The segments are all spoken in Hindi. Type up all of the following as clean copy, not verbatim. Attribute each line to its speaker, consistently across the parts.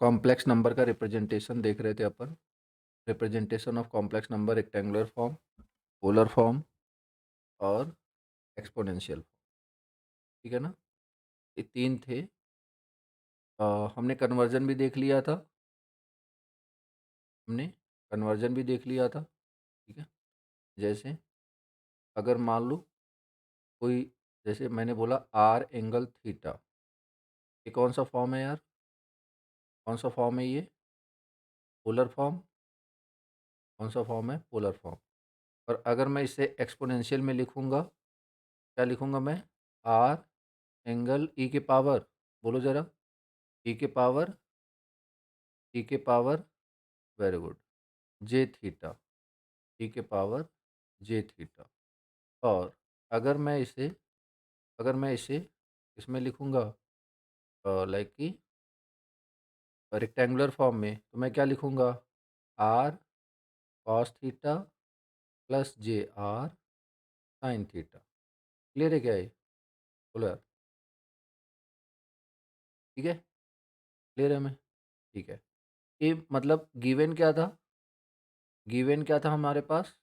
Speaker 1: कॉम्प्लेक्स नंबर का रिप्रेजेंटेशन देख रहे थे अपन। Representation of complex number rectangular form, polar form और एक्सपोनेंशियल। ठीक है ना? ये तीन थे। हमने कन्वर्जन भी देख लिया था। हमने कन्वर्जन भी देख लिया था। ठीक है। जैसे अगर मान लो कोई, जैसे मैंने बोला आर एंगल थीटा, ये कौन सा फॉर्म है यार? कौन सा फॉर्म है ये? Polar form. कौन सा फॉर्म है? Polar form. और अगर मैं इसे एक्सपोनेंशियल में लिखूंगा, क्या लिखूंगा मैं? आर एंगल ई के पावर, बोलो जरा, ई के पावर, ई के पावर, वेरी गुड, जे थीटा, ई के पावर जे थीटा। और अगर मैं इसे, अगर मैं इसे इसमें लिखूंगा लाइक कि रेक्टेंगुलर फॉर्म में, तो मैं क्या लिखूंगा? R cos theta plus j r sin theta. Clear है क्या ये? बोलो यार। ठीक है? क्लियर है? मैं ठीक है। ये मतलब गिवन क्या था? गिवन क्या था हमारे पास?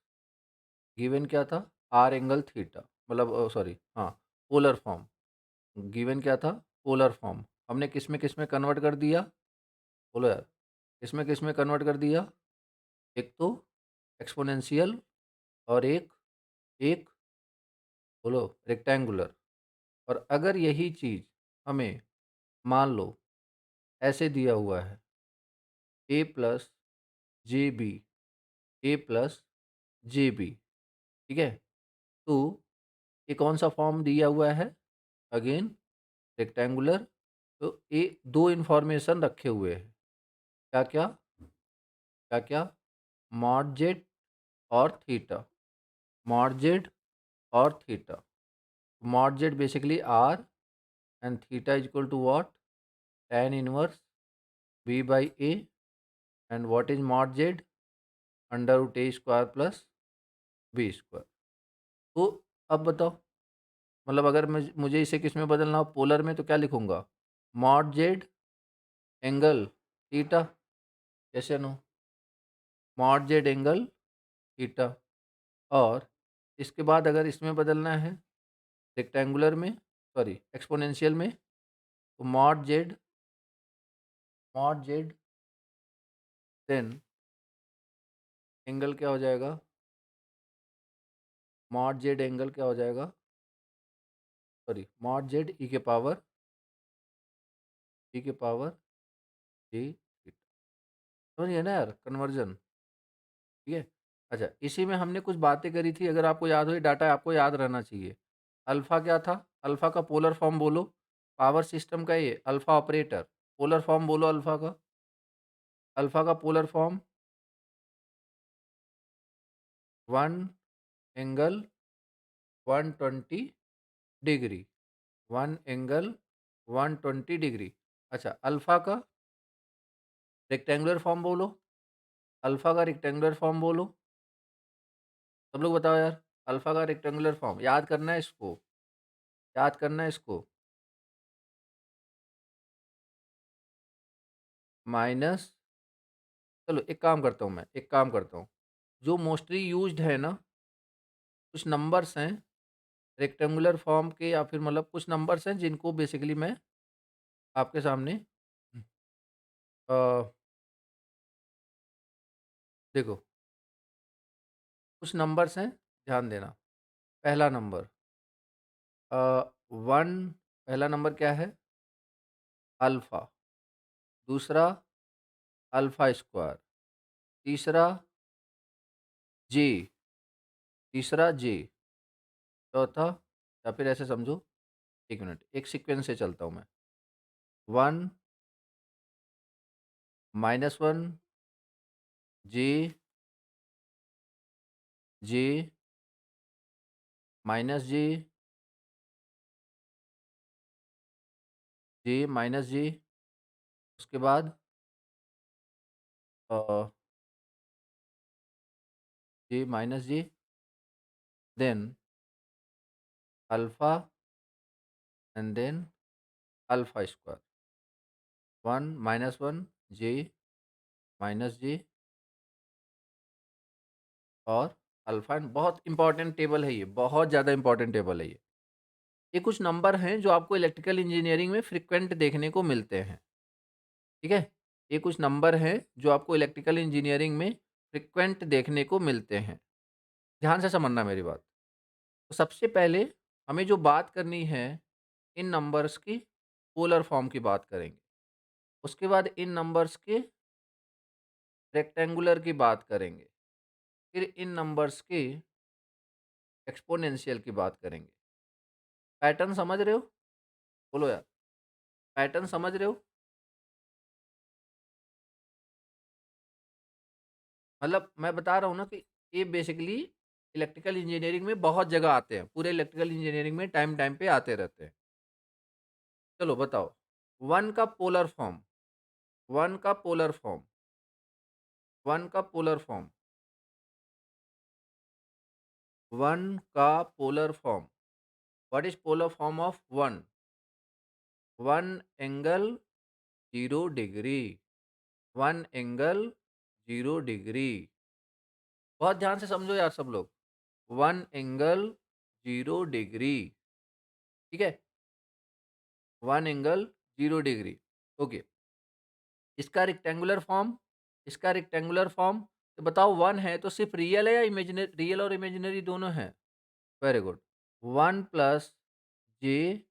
Speaker 1: गिवन क्या था? आर एंगल थीटा, मतलब सॉरी, हाँ, पोलर फॉर्म। गिवन क्या था? Polar form. हमने किस में कन्वर्ट कर दिया? बोलो यार, किस में कन्वर्ट कर दिया? एक तो एक्सपोनेंशियल, और एक एक बोलो रेक्टेंगुलर। और अगर यही चीज़ हमें मान लो ऐसे दिया हुआ है, A plus J B, A plus J B, ठीक है, तो ये कौन सा फॉर्म दिया हुआ है? Again rectangular. तो ये दो इन्फॉर्मेशन रखे हुए हैं, क्या क्या? क्या क्या? मॉड जेड और थीटा। मॉड जेड और theta. Mod z basically r, and theta is equal to what? tan inverse v by a. And what is mod z? Under root a square plus b square. तो अब बताओ, मतलब अगर मुझे इसे किस में बदलना हो, पोलर में, तो क्या लिखूंगा? मॉड जेड एंगल थीटा, कैसे no? Mod z angle theta. और इसके बाद अगर इसमें बदलना है रेक्टेंगुलर में, सॉरी एक्सपोनेंशियल में, तो मॉड जेड देन एंगल क्या हो जाएगा? मॉड जेड एंगल क्या हो जाएगा? सॉरी, मॉड जेड ई के पावर जी थीटा। समझिए ना यार, कन्वर्जन। ठीक है। अच्छा, इसी में हमने कुछ बातें करी थी, अगर आपको याद हो, ये डाटा आपको याद रहना चाहिए। अल्फ़ा क्या था? अल्फ़ा का पोलर फॉर्म बोलो। पावर सिस्टम का ये अल्फ़ा ऑपरेटर, पोलर फॉर्म बोलो अल्फ़ा का। अल्फ़ा का polar form 1 angle 120 degree, 1 angle 120 degree. अच्छा, अल्फ़ा का रेक्टेंगुलर फॉर्म बोलो। अल्फ़ा का रेक्टेंगुलर फॉर्म बोलो। सब लोग बताओ यार, अल्फ़ा का रेक्टेंगुलर फॉर्म याद करना है इसको, याद करना है इसको। माइनस, चलो एक काम करता हूँ, मैं एक काम करता हूँ, जो मोस्टली यूज्ड है ना, कुछ नंबर्स हैं रेक्टेंगुलर फॉर्म के, या फिर मतलब कुछ नंबर्स हैं जिनको बेसिकली मैं आपके सामने अ, देखो, कुछ नंबर्स हैं, ध्यान देना। पहला नंबर 1, पहला नंबर क्या है? अल्फ़ा। दूसरा अल्फ़ा स्क्वायर। तीसरा जे, तीसरा जे। चौथा, या फिर ऐसे समझो, एक मिनट, एक सीक्वेंस से चलता हूँ मैं। 1, -1, जे, जे, माइनस जे, जे माइनस जे, उसके बाद J minus J, then alpha, and then alpha square. 1 -1 J minus J और अल्फा एन। बहुत इंपॉर्टेंट टेबल है ये, बहुत ज़्यादा इंपॉर्टेंट टेबल है ये। ये कुछ नंबर हैं जो आपको इलेक्ट्रिकल इंजीनियरिंग में फ्रीक्वेंट देखने को मिलते हैं, ठीक है? ये कुछ नंबर हैं जो आपको इलेक्ट्रिकल इंजीनियरिंग में फ्रीक्वेंट देखने को मिलते हैं। ध्यान से समझना मेरी बात। तो सबसे पहले हमें जो बात करनी है, इन नंबर्स की पोलर फॉर्म की बात करेंगे। उसके बाद इन नंबर्स के रेक्टेंगुलर की बात करेंगे। फिर इन नंबर्स के एक्सपोनेंशियल की बात करेंगे। पैटर्न समझ रहे हो? बोलो यार, पैटर्न समझ रहे हो? मतलब मैं बता रहा हूँ ना कि ये बेसिकली इलेक्ट्रिकल इंजीनियरिंग में बहुत जगह आते हैं। पूरे इलेक्ट्रिकल इंजीनियरिंग में टाइम टाइम पे आते रहते हैं। चलो बताओ, 1 का पोलर फॉर्म, 1 का पोलर फॉर्म, 1 का पोलर फॉर्म, 1 का polar form. What is polar form of 1? 1 angle 0 degree, 1 angle 0 degree. बहुत ध्यान से समझो यार सब लोग। 1 एंगल 0 डिग्री, ठीक है? 1 एंगल 0 डिग्री, ओके। इसका रेक्टेंगुलर फॉर्म, इसका रेक्टेंगुलर फॉर्म। तो बताओ 1 है तो सिर्फ रियल है या इमेजिनरी? रियल और इमेजिनरी दोनों हैं। Very good. 1 प्लस जे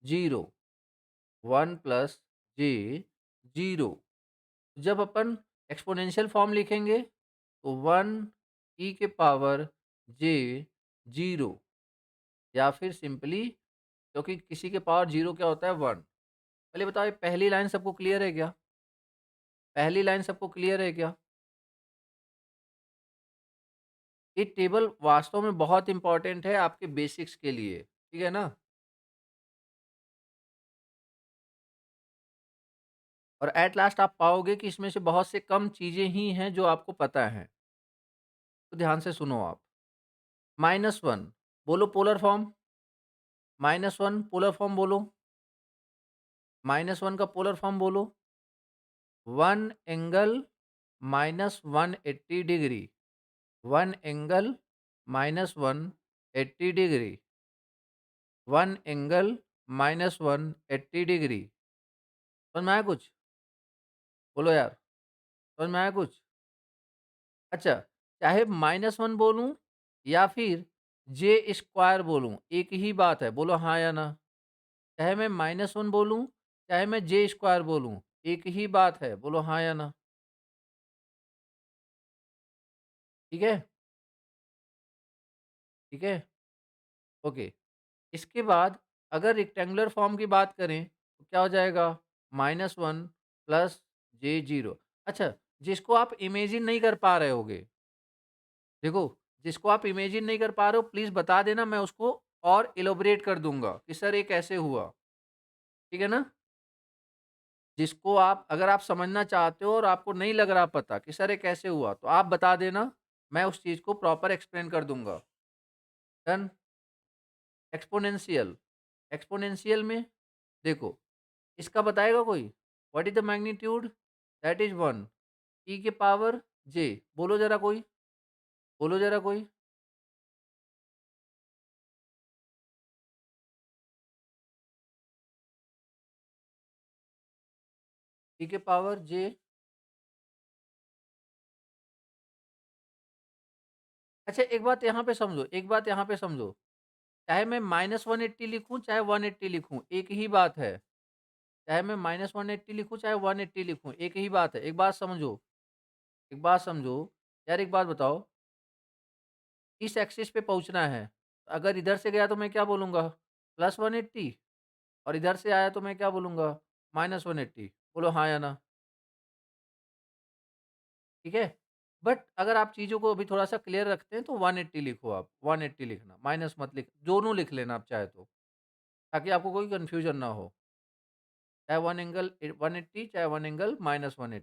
Speaker 1: 0, 1 प्लस जे 0। जब अपन एक्सपोनेंशियल फॉर्म लिखेंगे तो 1 ई के पावर जे 0, या फिर सिंपली, क्योंकि किसी के पावर 0 क्या होता है? 1। पहले बताओ, ये पहली लाइन सबको क्लियर है क्या? पहली लाइन सबको क्लियर है क्या? ये टेबल वास्तव में बहुत इंपॉर्टेंट है आपके बेसिक्स के लिए, ठीक है ना? और एट लास्ट आप पाओगे कि इसमें से बहुत से कम चीज़ें ही हैं जो आपको पता हैं। तो ध्यान से सुनो आप। -1 बोलो पोलर फॉर्म, -1 पोलर फॉर्म बोलो, -1 का पोलर फॉर्म बोलो। 1 angle -180 degree, 1 angle -180 degree, 1 angle -180 degree. समझ में आया कुछ? बोलो यार, समझ में आया कुछ? अच्छा, चाहे -1 बोलूँ या फिर जे स्क्वायर बोलूँ, एक ही बात है, बोलो हाँ या ना? चाहे मैं -1 बोलूँ, चाहे मैं जे स्क्वायर बोलूँ, एक ही बात है, बोलो हाँ या ना? ठीक है? ठीक है? ओके। इसके बाद अगर रेक्टेंगुलर फॉर्म की बात करें, तो क्या हो जाएगा? -1 प्लस जे 0। अच्छा, जिसको आप इमेजिन नहीं कर पा रहे होगे, देखो, जिसको आप इमेजिन नहीं कर पा रहे हो प्लीज़ बता देना, मैं उसको और इलैबोरेट कर दूँगा कि सर ये कैसे हुआ, ठीक है ना? जिसको आप, अगर आप समझना चाहते हो और आपको नहीं लग रहा पता कि सर ये कैसे हुआ, तो आप बता देना, मैं उस चीज़ को प्रॉपर एक्सप्लेन कर दूँगा। डन? एक्सपोनेंशियल, एक्सपोनेंशियल में देखो, इसका बताएगा कोई? What is the magnitude? That is 1 ई के पावर जे। बोलो ज़रा कोई, बोलो ज़रा कोई। ई के पावर जे। अच्छा, एक बात यहाँ पे समझो, एक बात यहाँ पे समझो। चाहे मैं -180 लिखूँ, चाहे 180 लिखूँ, एक ही बात है। चाहे मैं -180 लिखूँ, चाहे 180 लिखूँ, एक ही बात है। एक बात समझो, एक बात समझो। यार एक बात बताओ, इस एक्सिस पे पहुँचना है, अगर इधर से गया तो मैं क्या बोलूँगा? +180, और इधर से आया तो मैं क्या बोलूँगा? -180। बोलो हाँ या ना? ठीक है? बट अगर आप चीज़ों को अभी थोड़ा-सा क्लियर रखते हैं तो 180 लिखो आप, 180 लिखना, माइनस मत दोनों लिख लेना आप चाहे तो, ताकि आपको कोई कन्फ्यूज़न ना हो। चाहे 1 एंगल 180, चाहे 1 एंगल -180।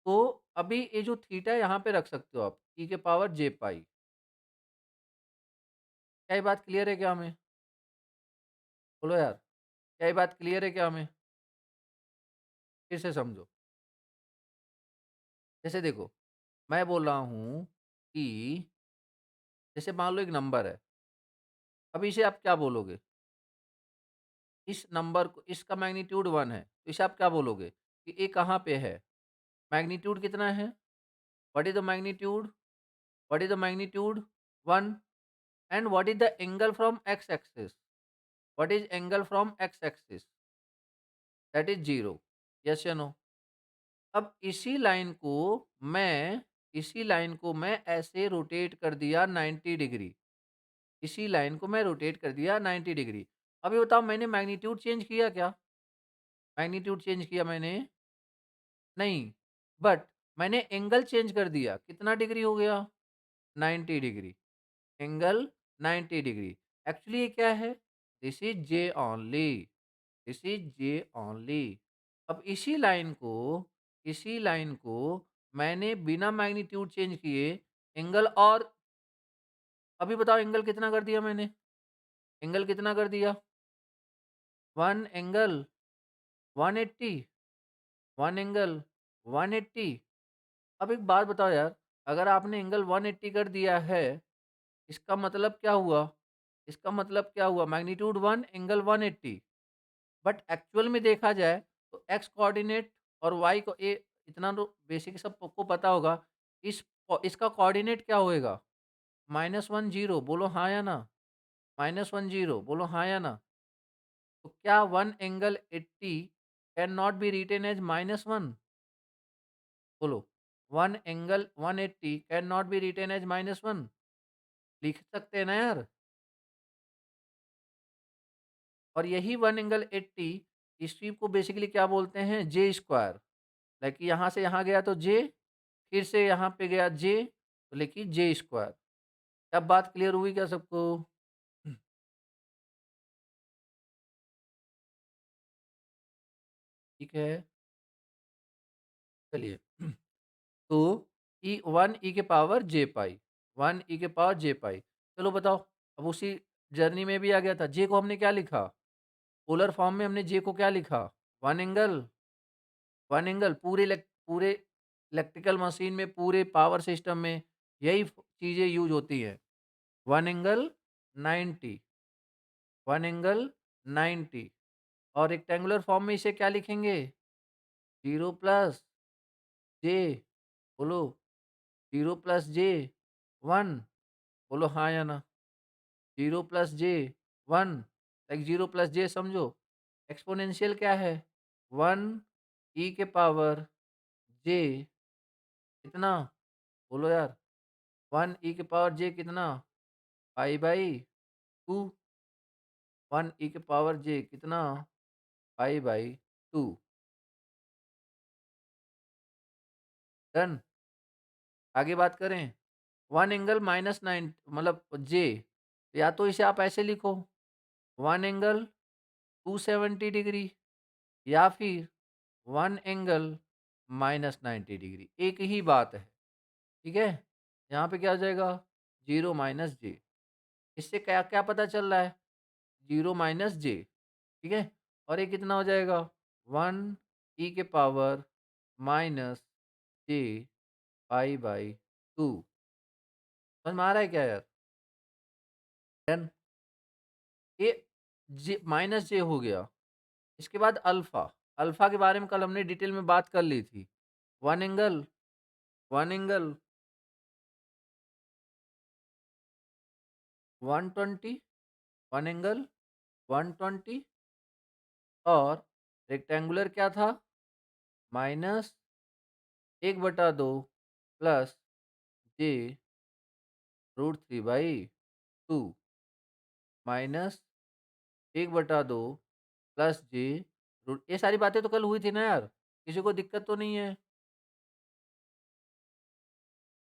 Speaker 1: तो अभी ये जो थीटा है यहाँ पे रख सकते हो आप, ई के पावर जे पाई। क्या ये बात क्लियर है क्या हमें? बोलो यार, क्या ये बात क्लियर है क्या हमें? फिर से समझो। जैसे देखो, मैं बोल रहा हूँ कि जैसे मान लो एक नंबर है, अब इसे आप क्या बोलोगे? इस नंबर को इसका मैग्नीट्यूड 1 है, तो इसे आप क्या बोलोगे कि ये कहाँ पे है? मैग्नीट्यूड कितना है? What is the magnitude? What is the magnitude? 1 and what is the angle from x axis? What is angle from x axis? That is 0। Yes या नो? अब इसी लाइन को मैं ऐसे रोटेट कर दिया 90 डिग्री। इसी लाइन को मैं रोटेट कर दिया 90 डिग्री। अब ये बताओ मैंने मैग्नीट्यूड चेंज किया क्या? मैग्नीट्यूड चेंज किया मैंने? नहीं, बट मैंने एंगल चेंज कर दिया। कितना डिग्री हो गया? 90 डिग्री। Angle 90 degree. एक्चुअली ये क्या है? This is J only, this is J only. अब इसी लाइन को मैंने बिना मैग्नीट्यूड चेंज किए एंगल और अभी बताओ एंगल कितना कर दिया मैंने? एंगल कितना कर दिया? 1 एंगल 180, 1 एंगल 180। अब एक बात बताओ यार, अगर आपने एंगल 180 कर दिया है, इसका मतलब क्या हुआ? इसका मतलब क्या हुआ? Magnitude 1 angle 180। बट एक्चुअल में देखा जाए तो एक्स कोऑर्डिनेट और वाई को ये इतना तो बेसिक सबको पता होगा। इसका कोऑर्डिनेट क्या होएगा? -1 0 बोलो हाँ या ना? -1 0 बोलो हाँ या ना? तो क्या 1 angle 80 can not be written as -1? बोलो 1 angle 180 can not be written as -1? लिख सकते हैं ना यार? और यही 1 एंगल 80 इसी को बेसिकली क्या बोलते हैं? J square. लाइक यहाँ से यहाँ गया तो जे, फिर से यहाँ पे गया जे, तो लिखिए जे स्क्वायर। अब बात क्लियर हुई क्या सबको? ठीक है, चलिए। तो ई 1 ई के पावर जे पाई, 1 ई के पावर जे पाई। चलो बताओ, अब उसी जर्नी में भी आ गया था। जे को हमने क्या लिखा? पोलर फॉर्म में हमने जे को क्या लिखा? 1 एंगल, 1 एंगल पूरे इलेक्ट्रिकल मशीन में, पूरे पावर सिस्टम में यही चीज़ें यूज़ होती हैं। 1 एंगल 90, 1 एंगल 90 और रेक्टेंगुलर फॉर्म में इसे क्या लिखेंगे? 0 प्लस जे, बोलो 0 प्लस जे 1, बोलो हाँ या ना? 0 प्लस जे 1, लाइक 0 प्लस जे समझो। एक्सपोनेंशियल क्या है? 1 ई के पावर जे कितना? बोलो यार। 1 ई के पावर जे कितना? Pi by 2। 1 ई के पावर जे कितना? Pi by 2। डन। आगे बात करें। 1 एंगल -9 मतलब जे, या तो इसे आप ऐसे लिखो 1 एंगल 270 डिग्री या फिर 1 एंगल -90 डिग्री, एक ही बात है। ठीक है? यहाँ पे क्या हो जाएगा? 0 माइनस जे। इससे क्या क्या पता चल रहा है? 0 माइनस जे। ठीक है? और ये कितना हो जाएगा? 1 ई के power minus J pi by 2। समझ में आ रहा है क्या यार? डन। ये जे माइनस जे हो गया। इसके बाद अल्फ़ा, अल्फ़ा के बारे में कल हमने डिटेल में बात कर ली थी। 1 एंगल 1 एंगल 120, 1 एंगल 120 और रेक्टेंगुलर क्या था? माइनस 1/2 प्लस जे रूट 3/2 माइनस 1/2 प्लस जे रूट, ये सारी बातें तो कल हुई थी ना यार? किसी को दिक्कत तो नहीं है?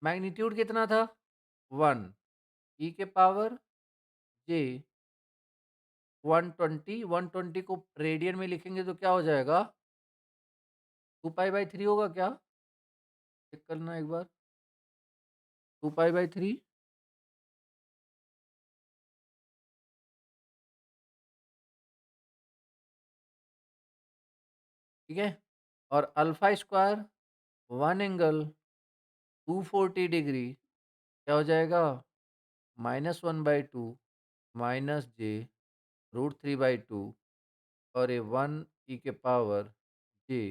Speaker 1: मैग्नीट्यूड कितना था? 1 ई के पावर जे 120, 120 को रेडियन में लिखेंगे तो क्या हो जाएगा? 2 पाई बाई 3 होगा क्या? चेक करना एक बार। 2 पाई बाई 3, ठीक है? और अल्फ़ा स्क्वायर 1 एंगल 240 डिग्री क्या हो जाएगा? -1/2 माइनस जे √3/2 और ये 1 ई के पावर जे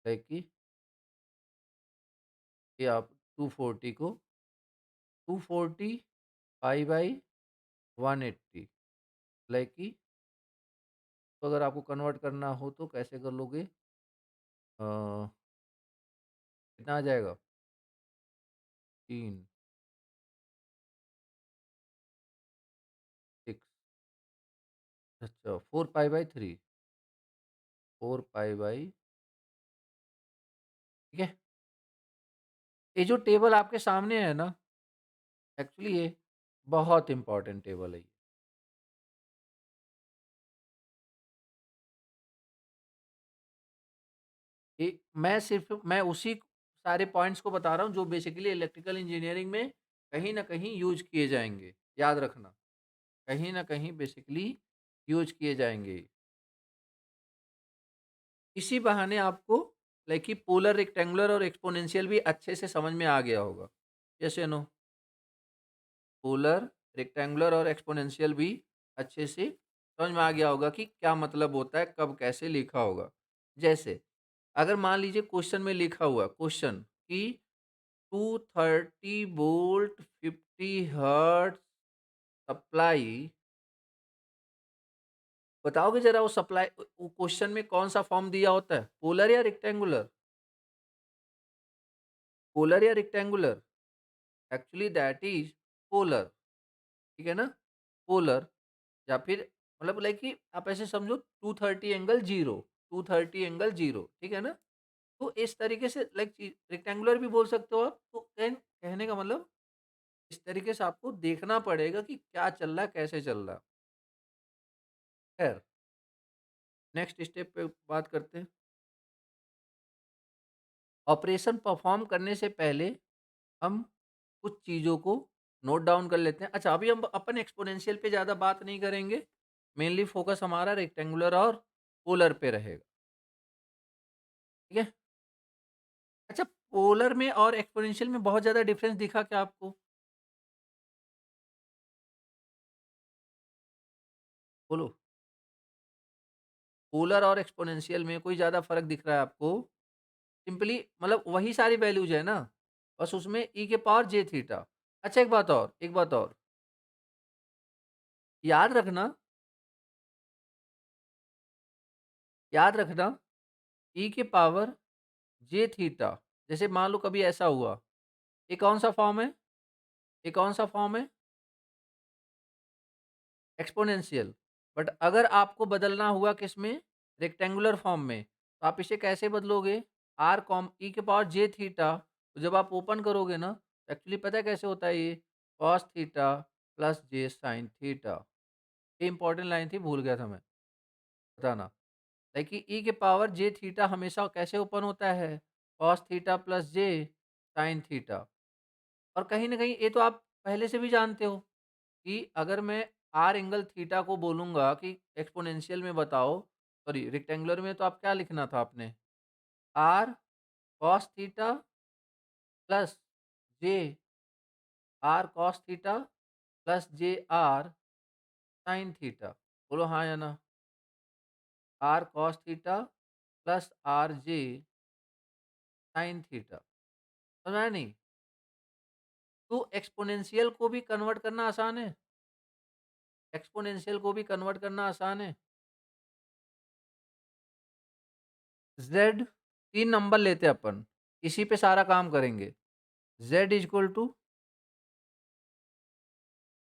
Speaker 1: है कि ये आप 240 को 240 पाई बाई 180 लाइक कि तो अगर आपको कन्वर्ट करना हो तो कैसे कर लोगे? अ, कितना आ जाएगा? 3, 6 अच्छा 4 पाई बाई 3 4 पाई बाई ठीक है? ये जो टेबल आपके सामने है ना, एक्चुअली ये बहुत इम्पोर्टेंट टेबल है ये। मैं उसी सारे पॉइंट्स को बता रहा हूँ जो बेसिकली इलेक्ट्रिकल इंजीनियरिंग में कहीं न कहीं यूज़ किए जाएँगे, याद रखना। कहीं न कहीं बेसिकली यूज़ किए जाएँगे। इसी बहाने आपको लाइक कि पोलर, रेक्टेंगुलर और एक्सपोनेंशियल भी अच्छे से समझ में आ गया होगा। यस या नो? पोलर, रेक्टेंगुलर और एक्सपोनेंशियल भी अच्छे से समझ में आ गया होगा कि क्या मतलब होता है, कब कैसे लिखा होगा। जैसे अगर मान लीजिए क्वेश्चन में लिखा हुआ क्वेश्चन कि 230 वोल्ट 50 हर्ट्ज सप्लाई बताओगे ज़रा वो सप्लाई वो क्वेश्चन में कौन-सा फॉर्म दिया होता है? पोलर या रेक्टेंगुलर? पोलर या rectangular? Actually that is polar, ठीक है ना? पोलर या फिर मतलब लाइक कि आप ऐसे समझो 230 एंगल 0, 230 एंगल 0, ठीक है ना? तो इस तरीके से लाइक रेक्टेंगुलर भी बोल सकते हो आप। तो कहने का मतलब इस तरीके से आपको देखना पड़ेगा कि क्या चल रहा है, कैसे चल रहा है। खैर, नेक्स्ट स्टेप पे बात करते हैं। ऑपरेशन परफॉर्म करने से पहले हम कुछ चीज़ों को नोट डाउन कर लेते हैं। अच्छा, अभी हम अपन एक्सपोनेंशियल पे ज़्यादा बात नहीं करेंगे। मेनली फोकस हमारा रेक्टेंगुलर और पोलर पे रहेगा, ठीक है? अच्छा, पोलर में और एक्सपोनेंशियल में बहुत ज़्यादा डिफरेंस दिखा क्या आपको? बोलो। पोलर और एक्सपोनेंशियल में कोई ज़्यादा फ़र्क दिख रहा है आपको? सिंपली मतलब वही सारी वैल्यूज़ है ना? बस उसमें ई के पावर जे थीटा। अच्छा एक बात और, याद रखना याद रखना ई के पावर जे थीटा जैसे मान लो कभी ऐसा हुआ, ये कौन-सा फॉर्म है? ये कौन-सा फॉर्म है? एक्सपोनेंशियल। बट अगर आपको बदलना हुआ किसमें? रेक्टेंगुलर फॉर्म में, तो आप इसे कैसे बदलोगे? आर कॉम ई के पावर जे थीटा तो जब आप ओपन करोगे ना, एक्चुअली पता है कैसे होता है ये? Cos theta plus J sin theta. ये इंपॉर्टेंट लाइन थी, भूल गया था मैं बताना। देखिए ई के पावर जे थीटा हमेशा कैसे ओपन होता है? Cos theta plus J sin theta. और कहीं न कहीं ये तो आप पहले से भी जानते हो कि अगर मैं आर एंगल थीटा को बोलूँगा कि एक्सपोनेंशियल में बताओ, सॉरी रेक्टेंगुलर में तो आप क्या लिखना था आपने? R cos theta plus j r cos theta plus j r sin theta. बोलो हाँ या ना? R cos theta plus r j sin theta. समझ में आया नहीं? तो एक्सपोनेंशियल को भी कन्वर्ट करना आसान है। एक्सपोनेंशियल को भी कन्वर्ट करना आसान है। ज़ेड 3 नंबर लेते हैं अपन, इसी पे सारा काम करेंगे। Z equal to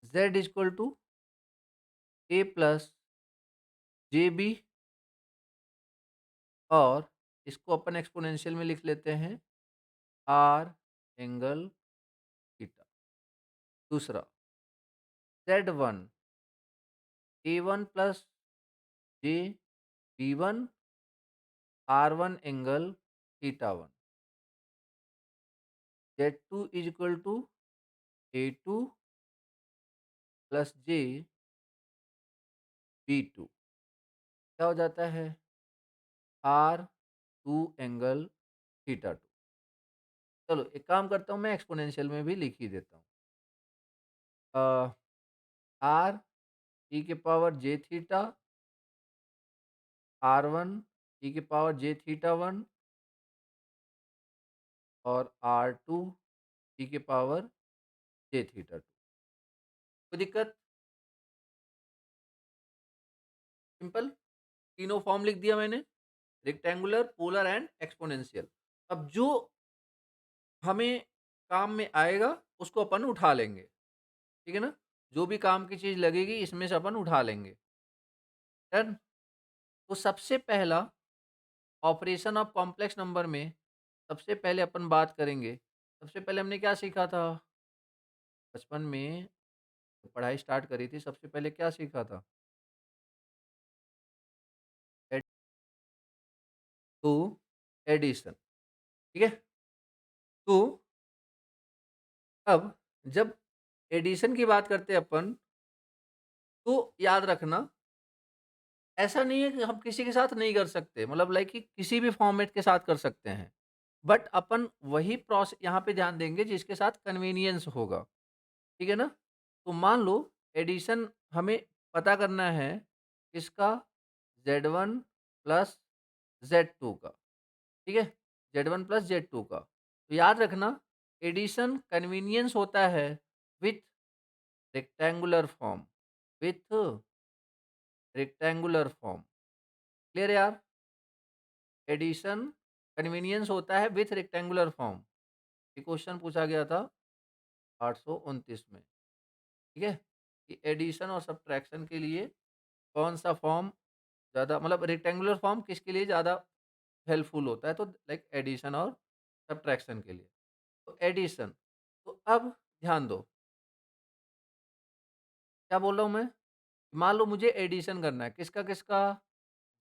Speaker 1: z equal to a plus J b और इसको अपन एक्सपोनेंशियल में लिख लेते हैं आर एंगल थीटा। दूसरा z one a one plus J b one r one angle theta one. Z two is equal to a two plus J b two. क्या हो जाता है? R two angle theta two. चलो एक काम करता हूँ, मैं एक्स्पोनेंशियल में भी लिख ही देता हूँ। आर ई के पावर जे थीटा, R1 ई की पावर जे थीटा 1 और R2 ई की पावर जे थीटा 2। कोई दिक्कत? सिंपल। तीनों फॉर्म लिख दिया मैंने, रेक्टेंगुलर, पोलर एंड एक्सपोनेंशियल। अब जो हमें काम में आएगा उसको अपन उठा लेंगे, ठीक है ना? जो भी काम की चीज़ लगेगी इसमें से अपन उठा लेंगे। डन? तो सबसे पहला ऑपरेशन ऑफ कॉम्प्लेक्स नंबर में सबसे पहले अपन बात करेंगे, सबसे पहले हमने क्या सीखा था? बचपन में जब पढ़ाई स्टार्ट करी थी, सबसे पहले क्या सीखा था? एड टू एडिशन, ठीक है? तो अब जब एडिशन की बात करते हैं अपन, तो याद रखना ऐसा नहीं है कि हम किसी के साथ नहीं कर सकते, मतलब लाइक कि किसी भी फॉर्मेट के साथ कर सकते हैं। बट अपन वही यहाँ पे ध्यान देंगे जिसके साथ कन्वीनियंस होगा, ठीक है ना? तो मान लो एडिशन हमें पता करना है किसका? Z1 प्लस Z2 का, ठीक है? Z1 प्लस Z2 का। तो याद रखना एडिशन कन्वीनियंस होता है with rectangular form, with rectangular form. Clear है यार? एडिशन कन्वीनियंस होता है विथ रेक्टेंगुलर फॉर्म। ये क्वेश्चन पूछा गया था 829 में, ठीक है? कि एडिशन और सब्ट्रैक्शन के लिए कौन-सा फॉर्म ज़्यादा, मतलब रेक्टेंगुलर फॉर्म किसके लिए ज़्यादा हेल्पफुल होता है? तो लाइक एडिशन और सब्ट्रैक्शन के लिए। तो एडिशन, तो अब ध्यान दो, क्या बोल रहा हूँ मैं? मान लो मुझे एडिशन करना है, किसका-किसका?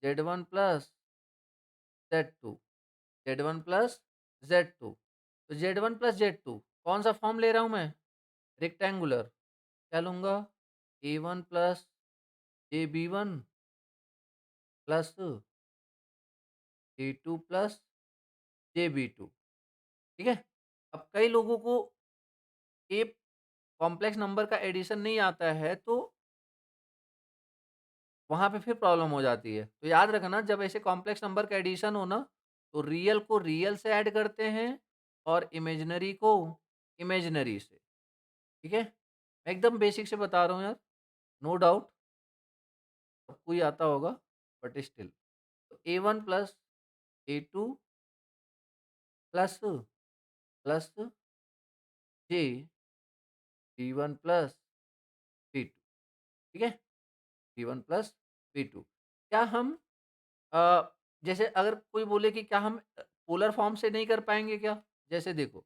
Speaker 1: Z1 plus Z2, Z1 plus Z2। तो Z1 प्लस Z2 कौन-सा फॉर्म ले रहा हूँ मैं? रेक्टेंगुलर। क्या लूँगा? A1 plus AB1 plus A2 plus JB2, ठीक है? अब कई लोगों को ये कॉम्प्लेक्स नंबर का एडिशन नहीं आता है, तो वहाँ पे फिर प्रॉब्लम हो जाती है। तो याद रखना जब ऐसे कॉम्प्लेक्स नंबर का एडिशन हो ना, तो रियल को रियल से ऐड करते हैं और इमेजिनरी को इमेजिनरी से, ठीक है? मैं एकदम बेसिक से बता रहा हूँ यार, नो डाउट सबको ही आता होगा, बट स्टिल। तो A1 plus A2 plus plus J B1 plus B2, ठीक है? B1 plus B2। क्या हम जैसे अगर कोई बोले कि क्या हम पोलर फॉर्म से नहीं कर पाएँगे क्या? जैसे देखो,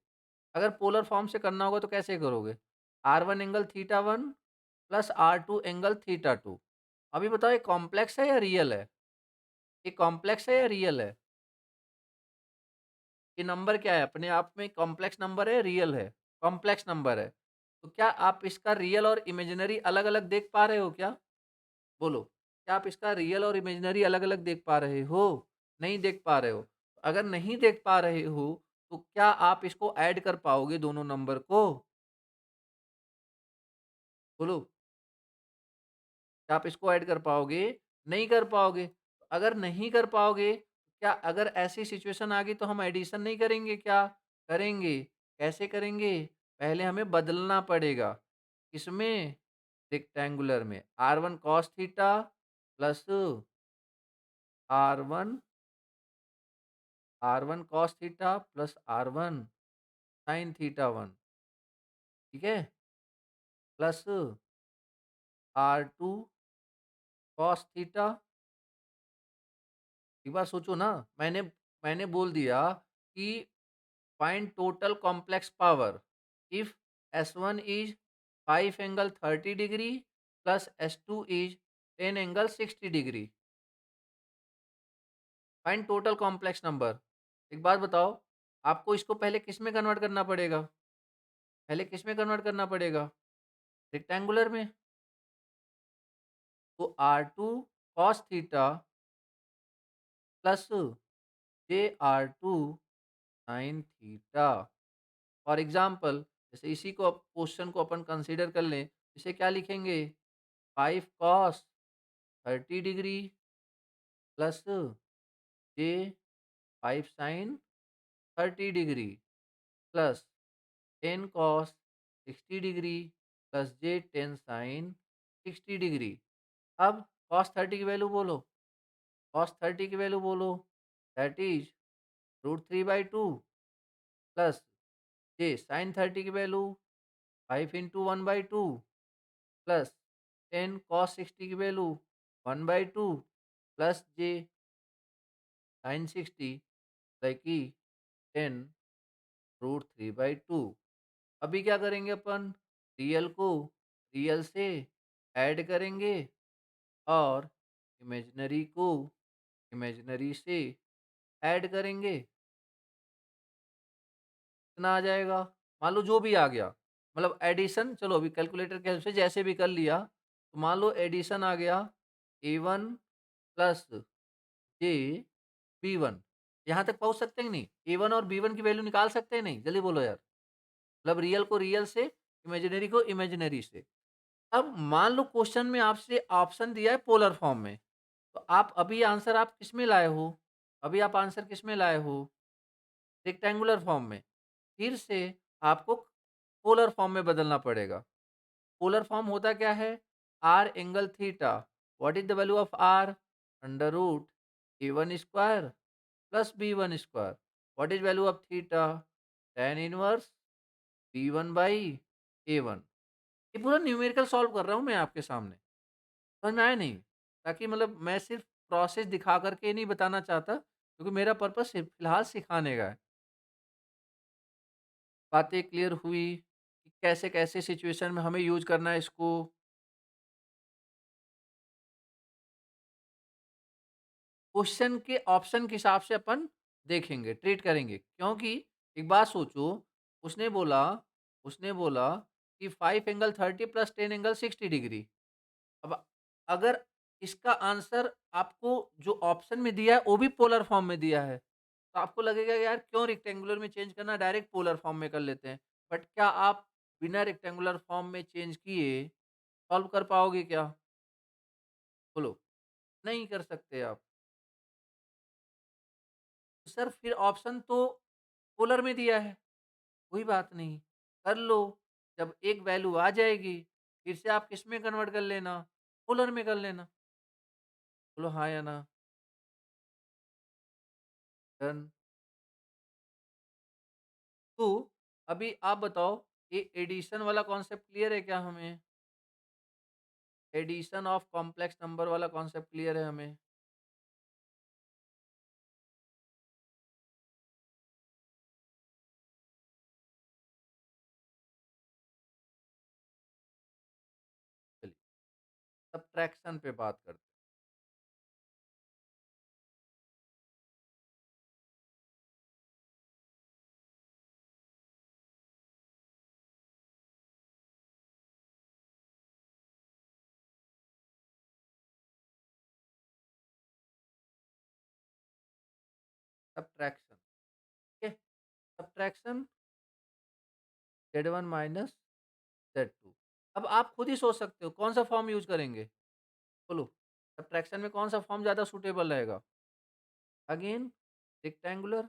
Speaker 1: अगर पोलर फॉर्म से करना होगा तो कैसे करोगे? R1 angle theta 1 plus R2 angle theta 2। अभी बताओ ये कॉम्प्लेक्स है या रियल है? ये कॉम्प्लेक्स है या रियल है? ये नंबर क्या है? अपने आप में कॉम्प्लेक्स नंबर है, रियल है? कॉम्प्लेक्स नंबर है। तो क्या आप इसका रियल और इमेजिनरी अलग-अलग देख पा रहे हो क्या? बोलो, क्या आप इसका रियल और इमेजिनरी अलग-अलग देख पा रहे हो? नहीं देख पा रहे हो। अगर नहीं देख पा रहे हो, तो क्या आप इसको ऐड कर पाओगे दोनों नंबर को? बोलो, क्या आप इसको ऐड कर पाओगे? नहीं कर पाओगे। अगर नहीं कर पाओगे, क्या अगर ऐसी सिचुएशन आ गई तो हम एडिशन नहीं करेंगे क्या? करेंगे। कैसे करेंगे? पहले हमें बदलना पड़ेगा। किसमें? रेक्टेंगुलर में। R1 cos theta plus R1 R1 cos theta plus R1 sine theta 1, ठीक है? Plus R2 cos theta. एक बार सोचो ना, मैंने मैंने बोल दिया कि find total complex power if S1 is 5 angle 30 degree plus S2 is 10 angle 60 degree. Find total complex number. एक बात बताओ, आपको इसको पहले किस में कन्वर्ट करना पड़ेगा? पहले किस में कन्वर्ट करना पड़ेगा? रेक्टेंगुलर में। तो R2 cos theta plus J R2 sine theta, for example जैसे इसी को क्वेश्चन को अपन कंसीडर कर लें, इसे क्या लिखेंगे 5 cos 30 degree plus J 5 sine 30 degree plus 10 cos 60 degree plus J 10 sine 60 degree. अब कॉस 30 की वैल्यू बोलो, कॉस 30 की वैल्यू बोलो, that is √3/2 plus J sine 30 की वैल्यू 5 इंटू 1/2 प्लस 10 कॉस 60 की value 1/2 plus J sign 60 like की 10 √3/2। अभी क्या करेंगे अपन, रियल को रियल से ऐड करेंगे और इमेजिनरी को इमेजिनरी से ऐड करेंगे, कितना आ जाएगा? मान लो जो भी आ गया, मतलब एडिशन चलो अभी कैलकुलेटर के हेल्प से जैसे भी कर लिया, तो मान लो एडिशन आ गया A1 प्लस जे B1। यहाँ तक पहुँच सकते हैं कि नहीं? A1 और B1 की वैल्यू निकाल सकते हैं नहीं? जल्दी बोलो यार। मतलब रियल को रियल से, इमेजिनरी को इमेजिनरी से। अब मान लो क्वेश्चन में आपसे ऑप्शन दिया है पोलर फॉर्म में, तो आप अभी आंसर आप किसमें लाए हो? अभी आप आंसर किसमें लाए हो? रेक्टेंगुलर फॉर्म में। फिर से आपको पोलर फॉर्म में बदलना पड़ेगा। पोलर फॉर्म होता क्या है? R angle theta. What is the value of r? Under root A1 square plus B1 square. What is value of theta? tan inverse B1 by A1। ये पूरा न्यूमेरिकल सॉल्व कर रहा हूँ मैं आपके सामने। समझ में आया नहीं? ताकि मतलब मैं सिर्फ प्रोसेस दिखा करके नहीं बताना चाहता, क्योंकि मेरा पर्पस सिर्फ फिलहाल सिखाने का है। बातें क्लियर हुई कि कैसे-कैसे सिचुएशन में हमें यूज़ करना है इसको। क्वेश्चन के ऑप्शन के हिसाब से अपन देखेंगे, ट्रीट करेंगे। क्योंकि एक बात सोचो, उसने बोला उसने बोला कि 5 एंगल 30 प्लस 10 एंगल 60 डिग्री। अब अगर इसका आंसर आपको जो ऑप्शन में दिया है वो भी पोलर फॉर्म में दिया है, तो आपको लगेगा यार क्यों रेक्टेंगुलर में चेंज करना, डायरेक्ट पोलर फॉर्म में कर लेते हैं। बट क्या आप बिना रेक्टेंगुलर फॉर्म में चेंज किए सॉल्व कर पाओगे क्या? बोलो, नहीं कर सकते आप। सर फिर ऑप्शन तो पोलर में दिया है, कोई बात नहीं, कर लो। जब एक वैल्यू आ जाएगी, फिर से आप किस में कन्वर्ट कर लेना, पोलर में कर लेना। बोलो हाँ या ना? डन। तो अभी आप बताओ, ये एडिशन वाला कॉन्सेप्ट क्लियर है क्या हमें? एडिशन ऑफ कॉम्प्लेक्स नंबर वाला कॉन्सेप्ट क्लियर है हमें? चलिए, सब्ट्रैक्शन पे बात करते हैं। सब्ट्रैक्शन, ठीक है? Subtraction Z1 minus Z2। अब आप खुद ही सोच सकते हो कौन सा फॉर्म यूज करेंगे? बोलो, सब्ट्रैक्शन में कौन सा फॉर्म ज़्यादा सूटेबल रहेगा? अगेन रेक्टेंगुलर,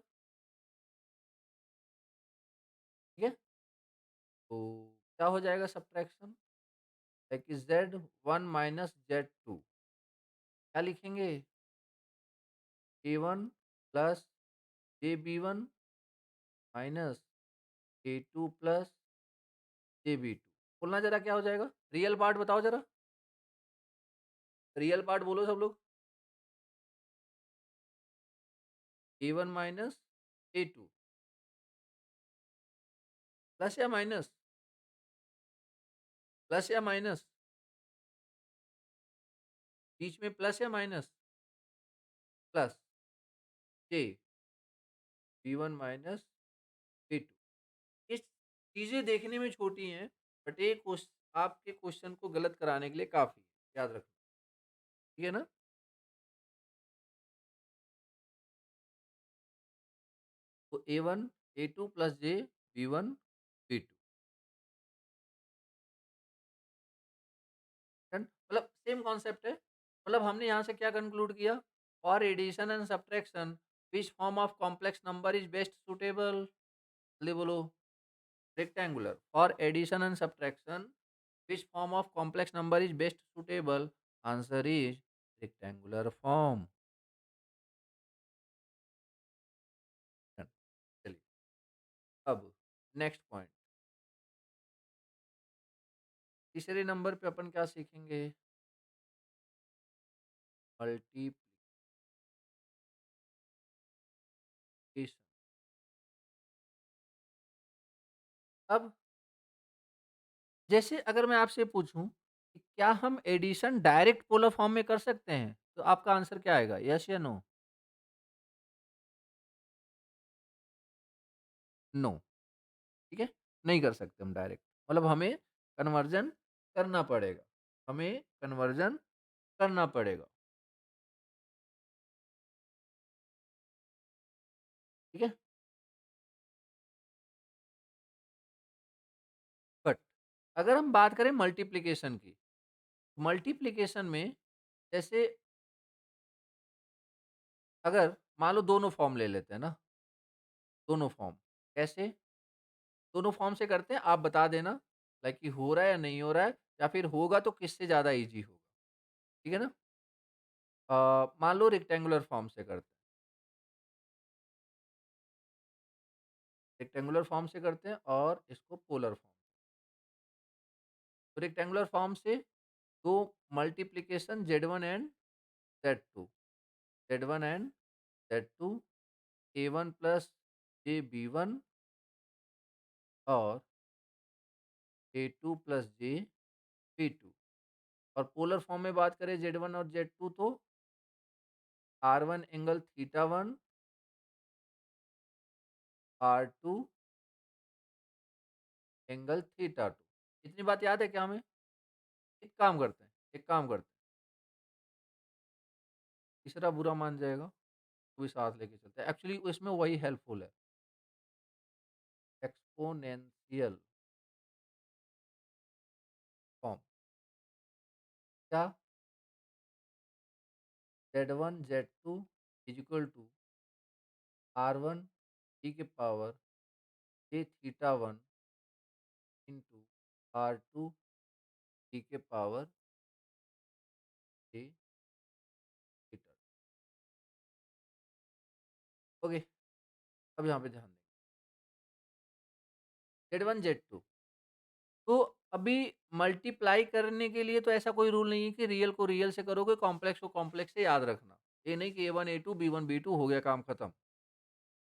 Speaker 1: ठीक है? तो क्या हो जाएगा subtraction? Like Z1 minus Z2, क्या लिखेंगे? A1 plus JB1 minus A2 plus JB2। बोलना ज़रा क्या हो जाएगा? रियल पार्ट बताओ ज़रा, रियल पार्ट बोलो सब लोग। A1 माइनस A2 प्लस या माइनस? प्लस या माइनस? बीच में प्लस या minus? Plus J B1 minus B2। ये चीज़ें देखने में छोटी हैं, बट ये आपके क्वेश्चन को गलत कराने के लिए काफ़ी है, याद रखना, ठीक है ना? तो A1 A2 plus J B1 B2 मतलब सेम कॉन्सेप्ट है। मतलब हमने यहाँ से क्या कंक्लूड किया? For addition and subtraction which form of complex number is best suitable? जल्दी बोलो। Rectangular. For addition and subtraction which form of complex number is best suitable? Answer is rectangular form. चलिए, अब नेक्स्ट पॉइंट, तीसरे नंबर पे अपन क्या सीखेंगे? मल्टीप्लिकेशन। अब जैसे अगर मैं आपसे पूछूं कि क्या हम एडिशन डायरेक्ट पोलर फॉर्म में कर सकते हैं, तो आपका आंसर क्या आएगा? यस या नो? नो। ठीक है, नहीं कर सकते हम डायरेक्ट। मतलब हमें कन्वर्जन करना पड़ेगा, हमें कन्वर्जन करना पड़ेगा। ठीक है, बट अगर हम बात करें मल्टीप्लिकेशन की, मल्टीप्लिकेशन में जैसे अगर मान लो दोनों फॉर्म ले लेते हैं ना, दोनों फॉर्म कैसे? दोनों फॉर्म से करते हैं, आप बता देना लाइक कि हो रहा है या नहीं हो रहा है, या फिर होगा तो किससे ज़्यादा ईज़ी होगा, ठीक है ना? मान लो रेक्टेंगुलर फॉर्म से करते हैं, रेक्टेंगुलर फॉर्म से करते हैं और इसको पोलर फॉर्म। तो रेक्टेंगुलर फॉर्म से तो multiplication Z1 and Z2, Z1 and Z2, A1 plus JB1 और A2 प्लस JB2। और पोलर फॉर्म में बात करें Z1 और Z2 तो R1 angle theta 1, R2 angle theta 2। इतनी बात याद है क्या हमें? एक काम करते हैं, एक काम करते हैं, तीसरा बुरा मान जाएगा, वो भी साथ लेके चलते हैं। एक्चुअली इसमें वही हेल्पफुल है, एक्सपोनेंशियल फॉर्म। क्या? Z1 Z2 is equal to R1 e के power j theta 1 into R2 e के पावर j थीटा। ओके, अब यहाँ पे ध्यान दें, Z1 Z2 तो अभी मल्टीप्लाई करने के लिए तो ऐसा कोई रूल नहीं है कि रियल को रियल से करोगे, कॉम्प्लेक्स को कॉम्प्लेक्स से याद रखना। ये नहीं कि A1 A2 B1 B2 हो गया काम खत्म,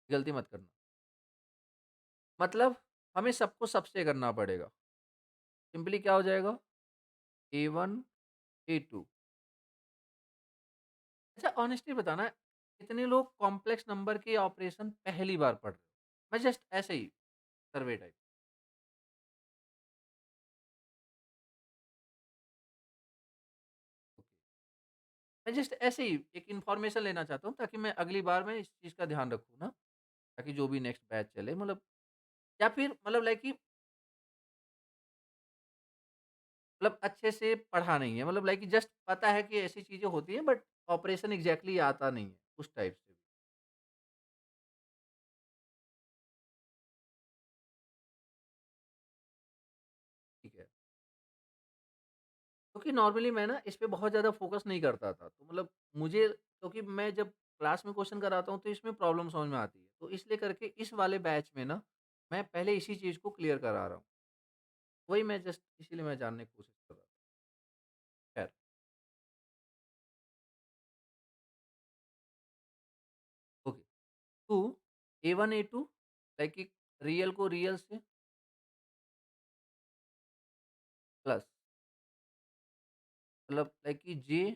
Speaker 1: गलती मत करना। मतलब हमें सबको सबसे करना पड़ेगा। सिंपली क्या हो जाएगा? A1 A2। अच्छा ऑनेस्टली बताना, कितने लोग कॉम्प्लेक्स नंबर के ऑपरेशन पहली बार पढ़ रहे हो? मैं जस्ट ऐसे ही सर्वे टाइप। मैं जस्ट ऐसे ही एक इन्फॉर्मेशन लेना चाहता हूँ ताकि मैं अगली बार में इस चीज़ का ध्यान रखूँ ना, ताकि जो भी नेक्स्ट बैच चले मतलब, या फिर मतलब लाइक कि मतलब अच्छे से पढ़ा नहीं है, मतलब लाइक कि जस्ट पता है कि ऐसी चीज़ें होती हैं बट ऑपरेशन एग्ज़ैक्टली आता नहीं है, उस टाइप से। ठीक है। क्योंकि नॉर्मली मैं ना इस पे बहुत ज़्यादा फ़ोकस नहीं करता था। तो मतलब मुझे, क्योंकि मैं जब क्लास में क्वेश्चन कराता हूँ तो इसमें प्रॉब्लम समझ में आती है। तो इसलिए करके इस वाले बैच में ना मैं पहले इसी चीज़ को क्लियर करा रहा हूँ। वही मैं जस्ट इसीलिए मैं जानने की कोशिश कर रहा था। खैर, ओके। तो A1 A2 लाइक कि रियल को रियल से प्लस मतलब लाइक कि J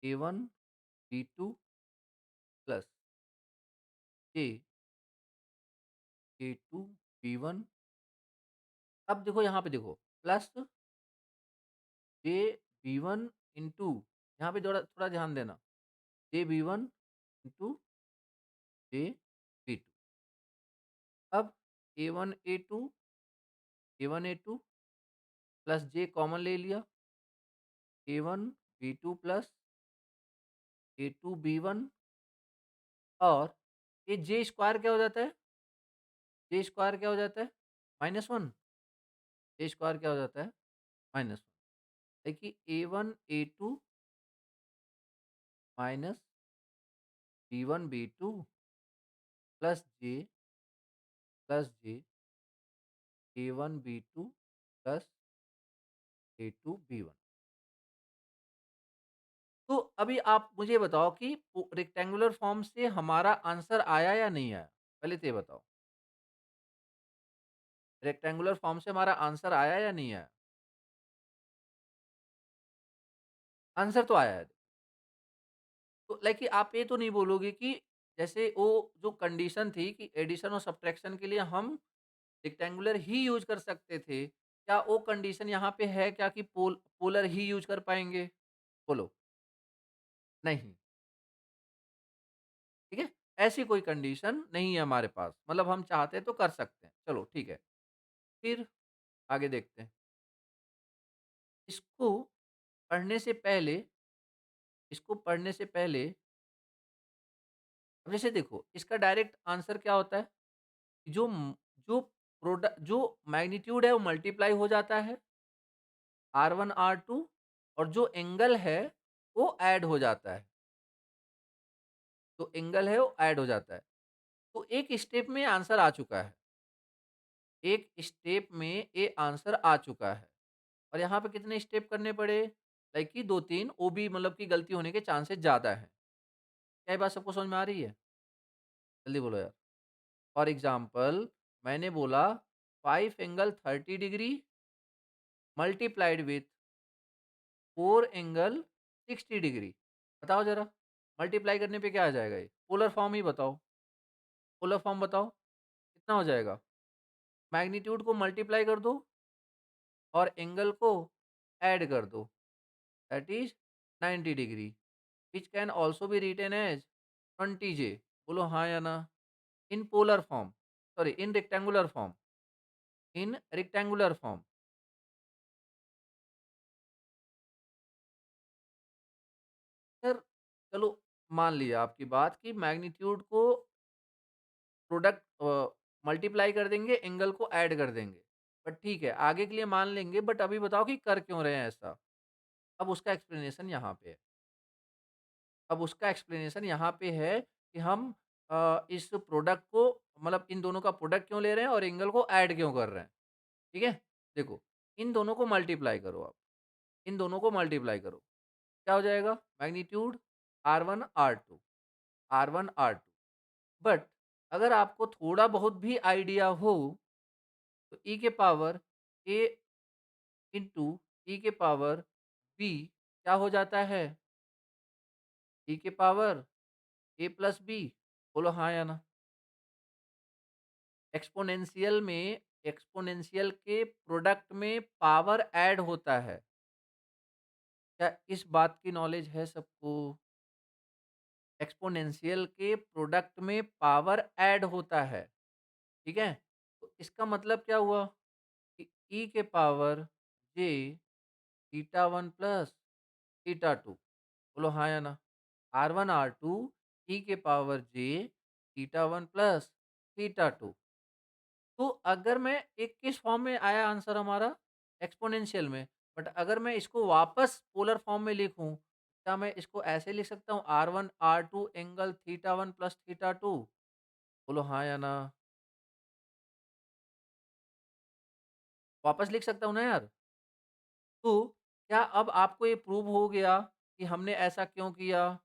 Speaker 1: A1 B2 plus J A2 B1। अब देखो यहाँ पे देखो प्लस जे बी वन इंटू, यहाँ पे थोड़ा थोड़ा ध्यान देना, j b one into j अब a one a two plus j common ले लिया, a one b two plus a two b one, और ये जे स्क्वायर क्या हो जाता है? जे स्क्वायर क्या हो जाता है? -1। जे स्क्वायर क्या हो जाता है? -1। देखिए A1 A2 minus B1 बी2 plus जे A1 b two plus a two B1. तो अभी आप मुझे बताओ कि रेक्टेंगुलर फॉर्म से हमारा आंसर आया या नहीं आया? पहले तो ये बताओ। रेक्टेंगुलर फॉर्म से हमारा आंसर आया या नहीं आया? आंसर तो आया है। तो लाइक कि आप ये तो नहीं बोलोगे कि जैसे वो जो कंडीशन थी कि एडिशन और सब्ट्रैक्शन के लिए हम रेक्टेंगुलर ही यूज़ कर सकते थे, क्या वो कंडीशन यहाँ पे है क्या कि पोलर ही यूज़ कर पाएँगे? बोलो। नहीं, ठीक है? ऐसी कोई कंडीशन नहीं है हमारे पास, मतलब हम चाहते तो कर सकते हैं। चलो ठीक है, फिर आगे देखते हैं। इसको पढ़ने से पहले इसको पढ़ने से पहले अब जैसे देखो, इसका डायरेक्ट आंसर क्या होता है? जो जो जो मैग्नीट्यूड है वो मल्टीप्लाई हो जाता है, R1 R2, और जो एंगल है वो ऐड हो जाता है। जो एंगल है वो ऐड हो जाता है। तो एक स्टेप में आंसर आ चुका है। एक स्टेप में ये आंसर आ चुका है। और यहाँ पे कितने स्टेप करने पड़े? लाइक कि 2-3, वो भी मतलब कि गलती होने के चांसेस ज़्यादा हैं। क्या ये बात सबको समझ में आ रही है? जल्दी बोलो यार। फॉर एग्ज़ाम्पल मैंने बोला 5 angle 30 degree multiplied with 4 angle 60 degree. बताओ ज़रा, मल्टीप्लाई करने पे क्या आ जाएगा ये? पोलर फॉर्म ही बताओ। पोलर फॉर्म बताओ, कितना हो जाएगा? मैग्नीट्यूड को मल्टीप्लाई कर दो और एंगल को ऐड कर दो, that is 90 degree, which can also be written as 20 j. बोलो हाँ या ना? In polar form, sorry in rectangular form, in rectangular form. Sir चलो, मान लिया आपकी बात कि मैग्नीट्यूड को प्रोडक्ट मल्टीप्लाई कर देंगे, एंगल को ऐड कर देंगे। बट ठीक है, आगे के लिए मान लेंगे, बट अभी बताओ कि कर क्यों रहे हैं ऐसा? अब उसका एक्सप्लेनेशन यहाँ पे है। अब उसका एक्सप्लेनेशन यहाँ पे है कि हम इस प्रोडक्ट को, मतलब इन दोनों का प्रोडक्ट क्यों ले रहे हैं और एंगल को ऐड क्यों कर रहे हैं, ठीक है? देखो, इन दोनों को मल्टीप्लाई करो आप, इन दोनों को मल्टीप्लाई करो। क्या हो जाएगा? Magnitude R1 R2, R1 R2। But अगर आपको थोड़ा बहुत भी आइडिया हो तो ई के पावर ए इंटू ई के पावर बी क्या हो जाता है? ई के पावर ए प्लस बी। बोलो हाँ या ना? एक्सपोनेंशियल के प्रोडक्ट में पावर ऐड होता है। क्या इस बात की नॉलेज है सबको? एक्सपोनेंशियल के प्रोडक्ट में पावर ऐड होता है, ठीक है? तो इसका मतलब क्या हुआ कि ई के पावर जे थीटा 1 प्लस थीटा 2। बोलो हाँ या ना? R1 R2 ई के पावर जे थीटा 1 प्लस थीटा 2। तो अगर मैं एक किस फॉर्म में आया आंसर हमारा? एक्सपोनेंशियल में। बट अगर मैं इसको वापस पोलर फॉर्म में लिखूँ, क्या मैं इसको ऐसे लिख सकता हूँ R1 R2 angle theta 1 plus theta 2? बोलो हाँ या ना? वापस लिख सकता हूँ ना यार? तो क्या अब आपको ये प्रूव हो गया कि हमने ऐसा क्यों किया?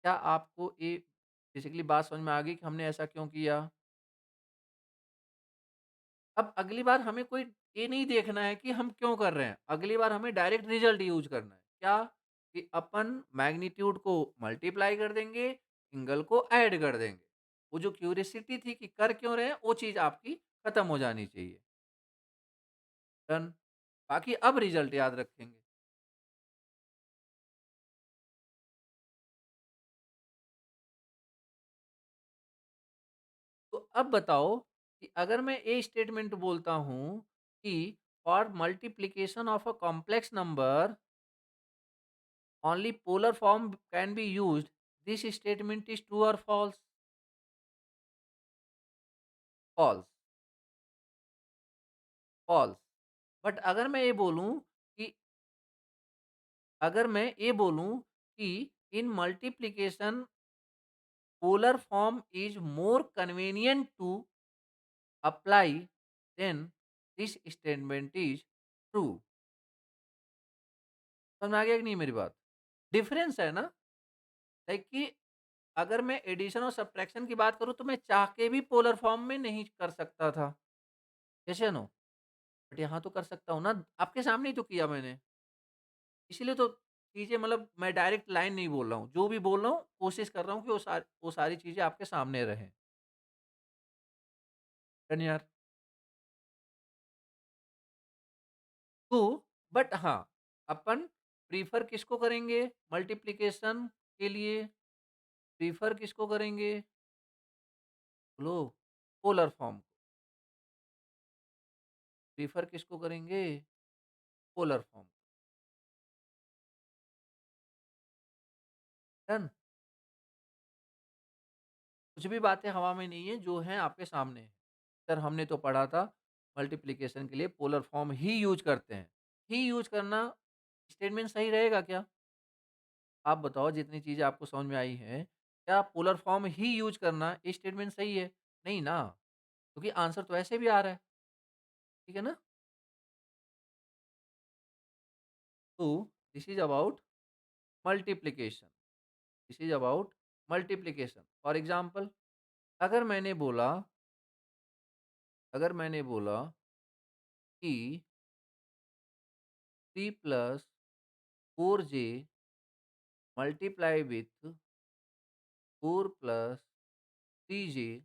Speaker 1: क्या आपको ये बेसिकली बात समझ में आ गई कि हमने ऐसा क्यों किया? अब अगली बार हमें कोई ये नहीं देखना है कि हम क्यों कर रहे हैं, अगली बार हमें डायरेक्ट रिजल्ट यूज़ करना है। क्या? कि अपन मैग्नीट्यूड को मल्टीप्लाई कर देंगे, एंगल को ऐड कर देंगे। वो जो क्यूरियोसिटी थी कि कर क्यों रहे हैं, वो चीज़ आपकी खत्म हो जानी चाहिए। डन। बाकी अब रिजल्ट याद रखेंगे। तो अब बताओ कि अगर मैं ये स्टेटमेंट बोलता हूँ कि for multiplication of a complex number only polar form can be used, this statement is true और फॉल्स? False, false. बट अगर मैं ये बोलूँ कि in multiplication polar form is more convenient to apply, then this statement is true। समझ में आ गया कि नहीं मेरी बात? डिफरेंस है ना, लाइक कि अगर मैं एडिशन और सब्ट्रैक्शन की बात करूँ तो मैं चाह के भी पोलर फॉर्म में नहीं कर सकता था, यस या नो? बट यहाँ तो कर सकता हूँ ना, आपके सामने ही तो किया मैंने। इसीलिए तो चीज़ें, मतलब मैं डायरेक्ट लाइन नहीं बोल रहा हूँ, जो भी बोल रहा हूँ कोशिश कर रहा हूँ कि वो सारी चीज़ें आपके सामने रहें। डन यार। तो बट हाँ, अपन प्रेफ़र किसको करेंगे मल्टीप्लिकेशन के लिए? प्रेफ़र किसको करेंगे? बोलो, पोलर फॉर्म को। प्रेफ़र किसको करेंगे? Polar form. डन? कुछ भी बातें हवा में नहीं है, जो हैं आपके सामने हैं। सर हमने तो पढ़ा था मल्टीप्लिकेशन के लिए पोलर फॉर्म ही यूज़ करते हैं। ही यूज़ करना स्टेटमेंट सही रहेगा क्या? आप बताओ, जितनी चीज़ें आपको समझ में आई हैं, क्या पोलर फॉर्म ही यूज़ करना ये स्टेटमेंट सही है? नहीं ना, क्योंकि आंसर तो ऐसे भी आ रहा है, ठीक है ना? तो this is about multiplication, this is about multiplication. For example, अगर मैंने बोला अगर मैंने बोला कि 3 plus 4j multiply with 4 plus 3j,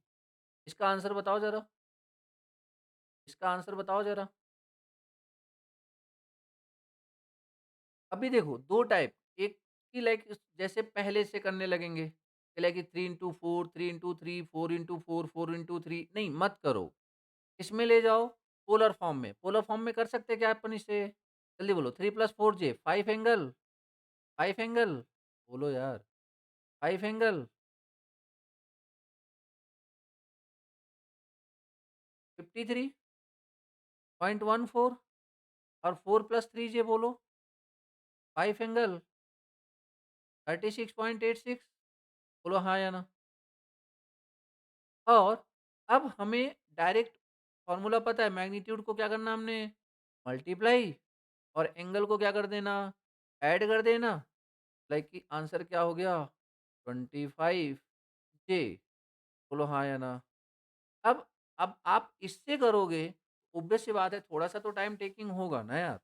Speaker 1: इसका आंसर बताओ ज़रा, इसका आंसर बताओ ज़रा। अभी देखो 2 टाइप, एक की लाइक जैसे पहले से करने लगेंगे, कि like 3 into 4, 3 into 3, 4 into 4, 4 into 3, नहीं मत करो। इसमें ले जाओ पोलर फॉर्म में। पोलर फॉर्म में कर सकते हैं क्या अपन इसे? जल्दी बोलो, 3 प्लस 4j 5 एंगल, 5 एंगल, बोलो यार, 5 एंगल 53.14, और 4 प्लस 3j बोलो 5 एंगल 36.86, बोलो हाँ या ना? और अब हमें डायरेक्ट फ़ॉर्मूला पता है, मैग्नीट्यूड को क्या करना हमने? मल्टीप्लाई, और एंगल को क्या कर देना? ऐड कर देना। लाइक कि आंसर क्या हो गया? 25 जे, बोलो हाँ या ना? अब अब आप इससे करोगे, ऑब्वियस सी बात है, थोड़ा-सा तो टाइम टेकिंग होगा ना यार।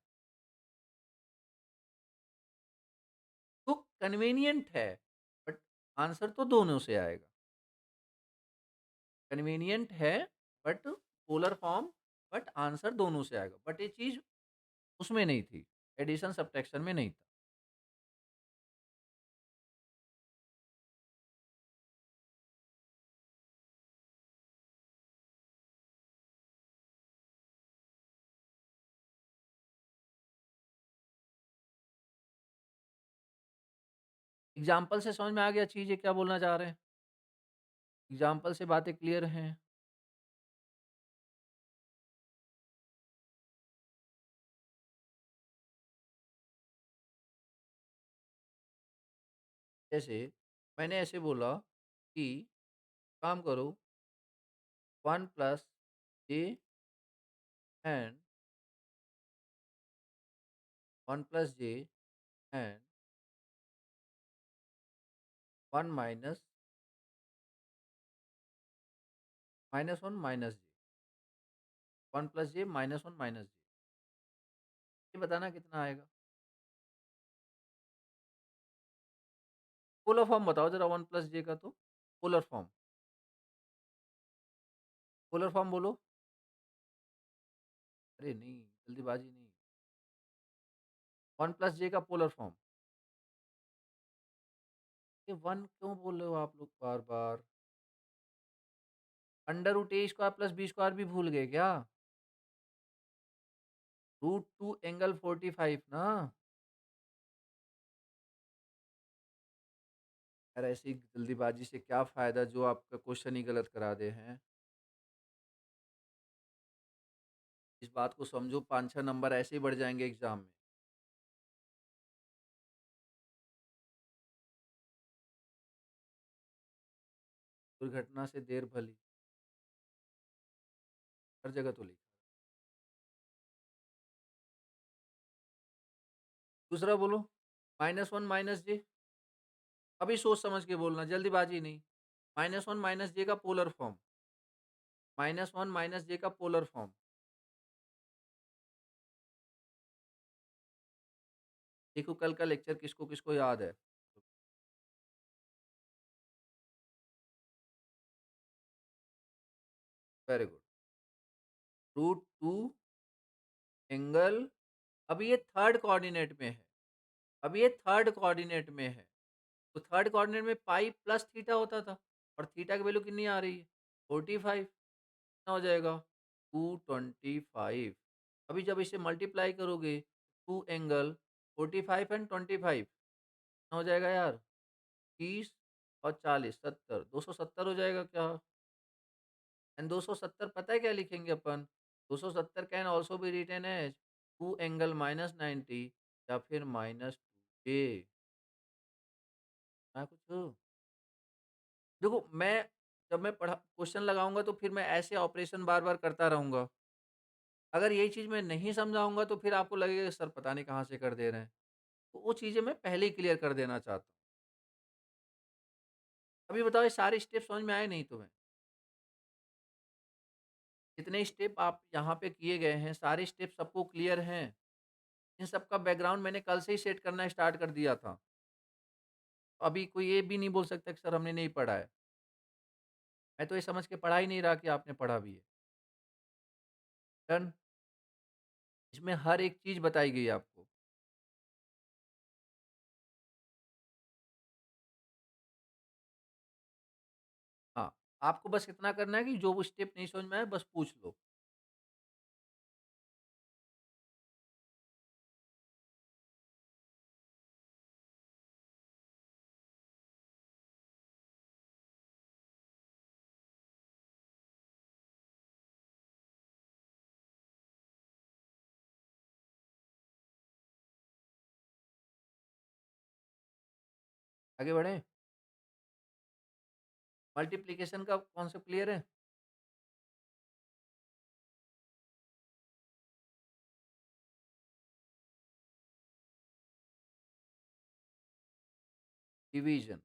Speaker 1: तो कन्वीनिएंट है, बट आंसर तो दोनों से आएगा। कन्वीनिएंट है, but polar form, but answer दोनों से आएगा। बट ये चीज़ उसमें नहीं थी, एडिशन सब्ट्रैक्शन में नहीं था। एग्ज़ाम्पल से समझ में आ गया चीज़ ये क्या बोलना चाह रहे हैं? एग्ज़ाम्पल से बातें क्लियर हैं? जैसे मैंने ऐसे बोला कि काम करो 1 plus J and 1 plus J and 1 minus minus 1 minus J, 1 plus J minus 1 minus J, ये बताना कितना आएगा? पोलर फॉर्म बताओ ज़रा 1 प्लस जे का तो, पोलर फॉर्म, पोलर फॉर्म बोलो। अरे नहीं, जल्दीबाज़ी नहीं। 1 प्लस जे का पोलर फॉर्म। ये 1 क्यों बोल रहे हो आप लोग बार-बार? Under root a square plus b square भी भूल गए क्या? रूट 2 एंगल 45 ना? यार ऐसी जल्दीबाजी से क्या फ़ायदा जो आपका क्वेश्चन ही गलत करा दे हैं। इस बात को समझो 5-6 नंबर ऐसे ही बढ़ जाएँगे एग्ज़ाम में। दुर्घटना से देर भली, हर जगह तो लिखा है। दूसरा बोलो, -1 माइनस जे, अभी सोच समझ के बोलना, जल्दीबाजी नहीं। -1 माइनस जे का पोलर फॉर्म, -1 माइनस जे का पोलर फॉर्म। देखो कल का लेक्चर किसको-किसको याद है? Very good. रूट 2 एंगल, अब ये थर्ड कोऑर्डिनेट में है। अब ये थर्ड कोऑर्डिनेट में है। तो थर्ड कोऑर्डिनेट में पाई प्लस थीटा होता था और थीटा की वैल्यू कितनी आ रही है? 45, कितना हो जाएगा? 225। अभी जब इसे मल्टीप्लाई करोगे 2 एंगल 45 एंड 25 कितना हो जाएगा यार? 30 और 40 70, 270 हो जाएगा क्या? एंड 270 पता है क्या लिखेंगे अपन? 270 can also be written as 2 angle -90 या फिर -2a। मैं कुछ देखो मैं जब मैं पढ़ा क्वेश्चन लगाऊँगा तो फिर मैं ऐसे ऑपरेशन बार-बार करता रहूँगा। अगर यही चीज़ मैं नहीं समझाऊँगा तो फिर आपको लगेगा सर पता नहीं कहाँ से कर दे रहे हैं। तो वो चीज़ें मैं पहले ही क्लियर कर देना चाहता हूँ। अभी बताओ ये सारे स्टेप समझ में आए नहीं तुम्हें? जितने स्टेप आप यहाँ पे किए गए हैं, सारे स्टेप सबको क्लियर हैं? इन सब का बैकग्राउंड मैंने कल से ही सेट करना स्टार्ट कर दिया था। अभी कोई ये भी नहीं बोल सकता कि सर हमने नहीं पढ़ा है। मैं तो ये समझ के पढ़ा ही नहीं रहा कि आपने पढ़ा भी है। डन? इसमें हर एक चीज़ बताई गई है आपको। हाँ, आपको बस इतना करना है कि जो वो स्टेप नहीं समझ में आए बस पूछ लो। आगे बढ़ें? मल्टीप्लिकेशन का कॉन्सेप्ट क्लियर है? डिवीज़न,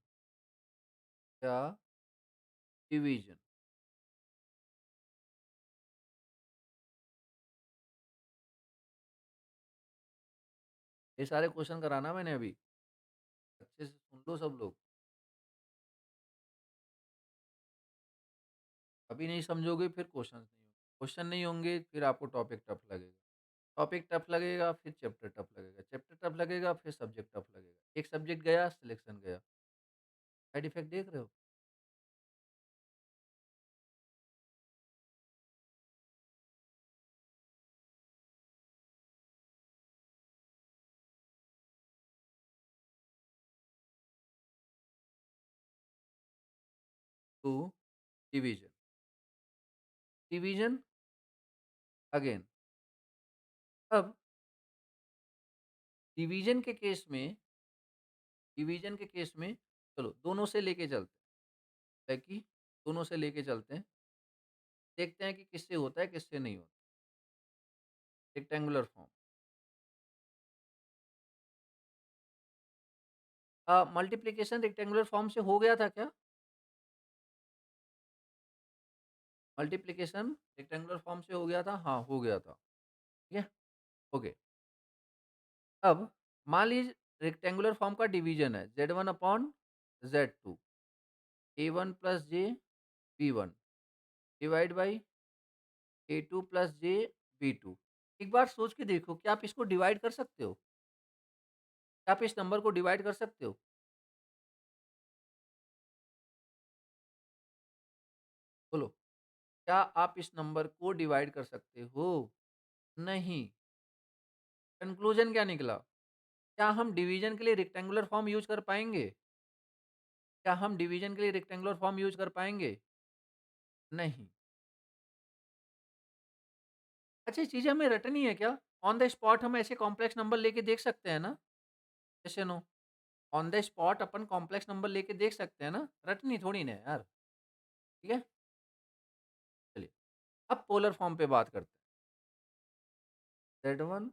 Speaker 1: क्या? डिवीज़न। ये सारे क्वेश्चन कराना मैंने अभी। अच्छे से सुन लो सब लोग। अभी नहीं समझोगे फिर क्वेश्चंस नहीं होंगे। क्वेश्चन नहीं होंगे फिर आपको टॉपिक टफ लगेगा। टॉपिक टफ लगेगा फिर चैप्टर टफ लगेगा। चैप्टर टफ लगेगा फिर सब्जेक्ट टफ लगेगा। एक सब्जेक्ट गया, सिलेक्शन गया। साइड इफेक्ट देख रहे हो? 2 डिवीज़न। Division again. अब डिवीज़न के केस में डिवीज़न के केस में चलो दोनों से लेके चलते हैं। है कि दोनों से लेके चलते हैं। देखते हैं कि किससे होता है, किससे नहीं होता। Rectangular form. Multiplication rectangular form से हो गया था क्या? मल्टीप्लिकेशन रेक्टेंगुलर फॉर्म से हो गया था? हाँ, हो गया था। ठीक है? ओके। अब मान लीजिए रेक्टेंगुलर फॉर्म का डिवीज़न है Z1 upon Z2, A1 plus J B1 divide by A2 plus J B2। एक बार सोच के देखो, क्या आप इसको डिवाइड कर सकते हो? क्या आप इस नंबर को डिवाइड कर सकते हो? बोलो। क्या आप इस नंबर को डिवाइड कर सकते हो? नहीं। कंक्लूजन क्या निकला? क्या हम डिवीज़न के लिए रेक्टेंगुलर फॉर्म यूज़ कर पाएँगे? क्या हम डिवीज़न के लिए रेक्टेंगुलर फॉर्म यूज़ कर पाएँगे? नहीं। अच्छा, ये चीज़ें हमें रटनी है क्या? ऑन द स्पॉट हम ऐसे कॉम्प्लेक्स नंबर लेके देख सकते हैं ना? यस या नो? ऑन द स्पॉट अपन कॉम्प्लेक्स नंबर लेके देख सकते हैं ना? रटनी थोड़ी ना है यार, ठीक है? चलिए, अब पोलर फॉर्म पे बात करते हैं। Z1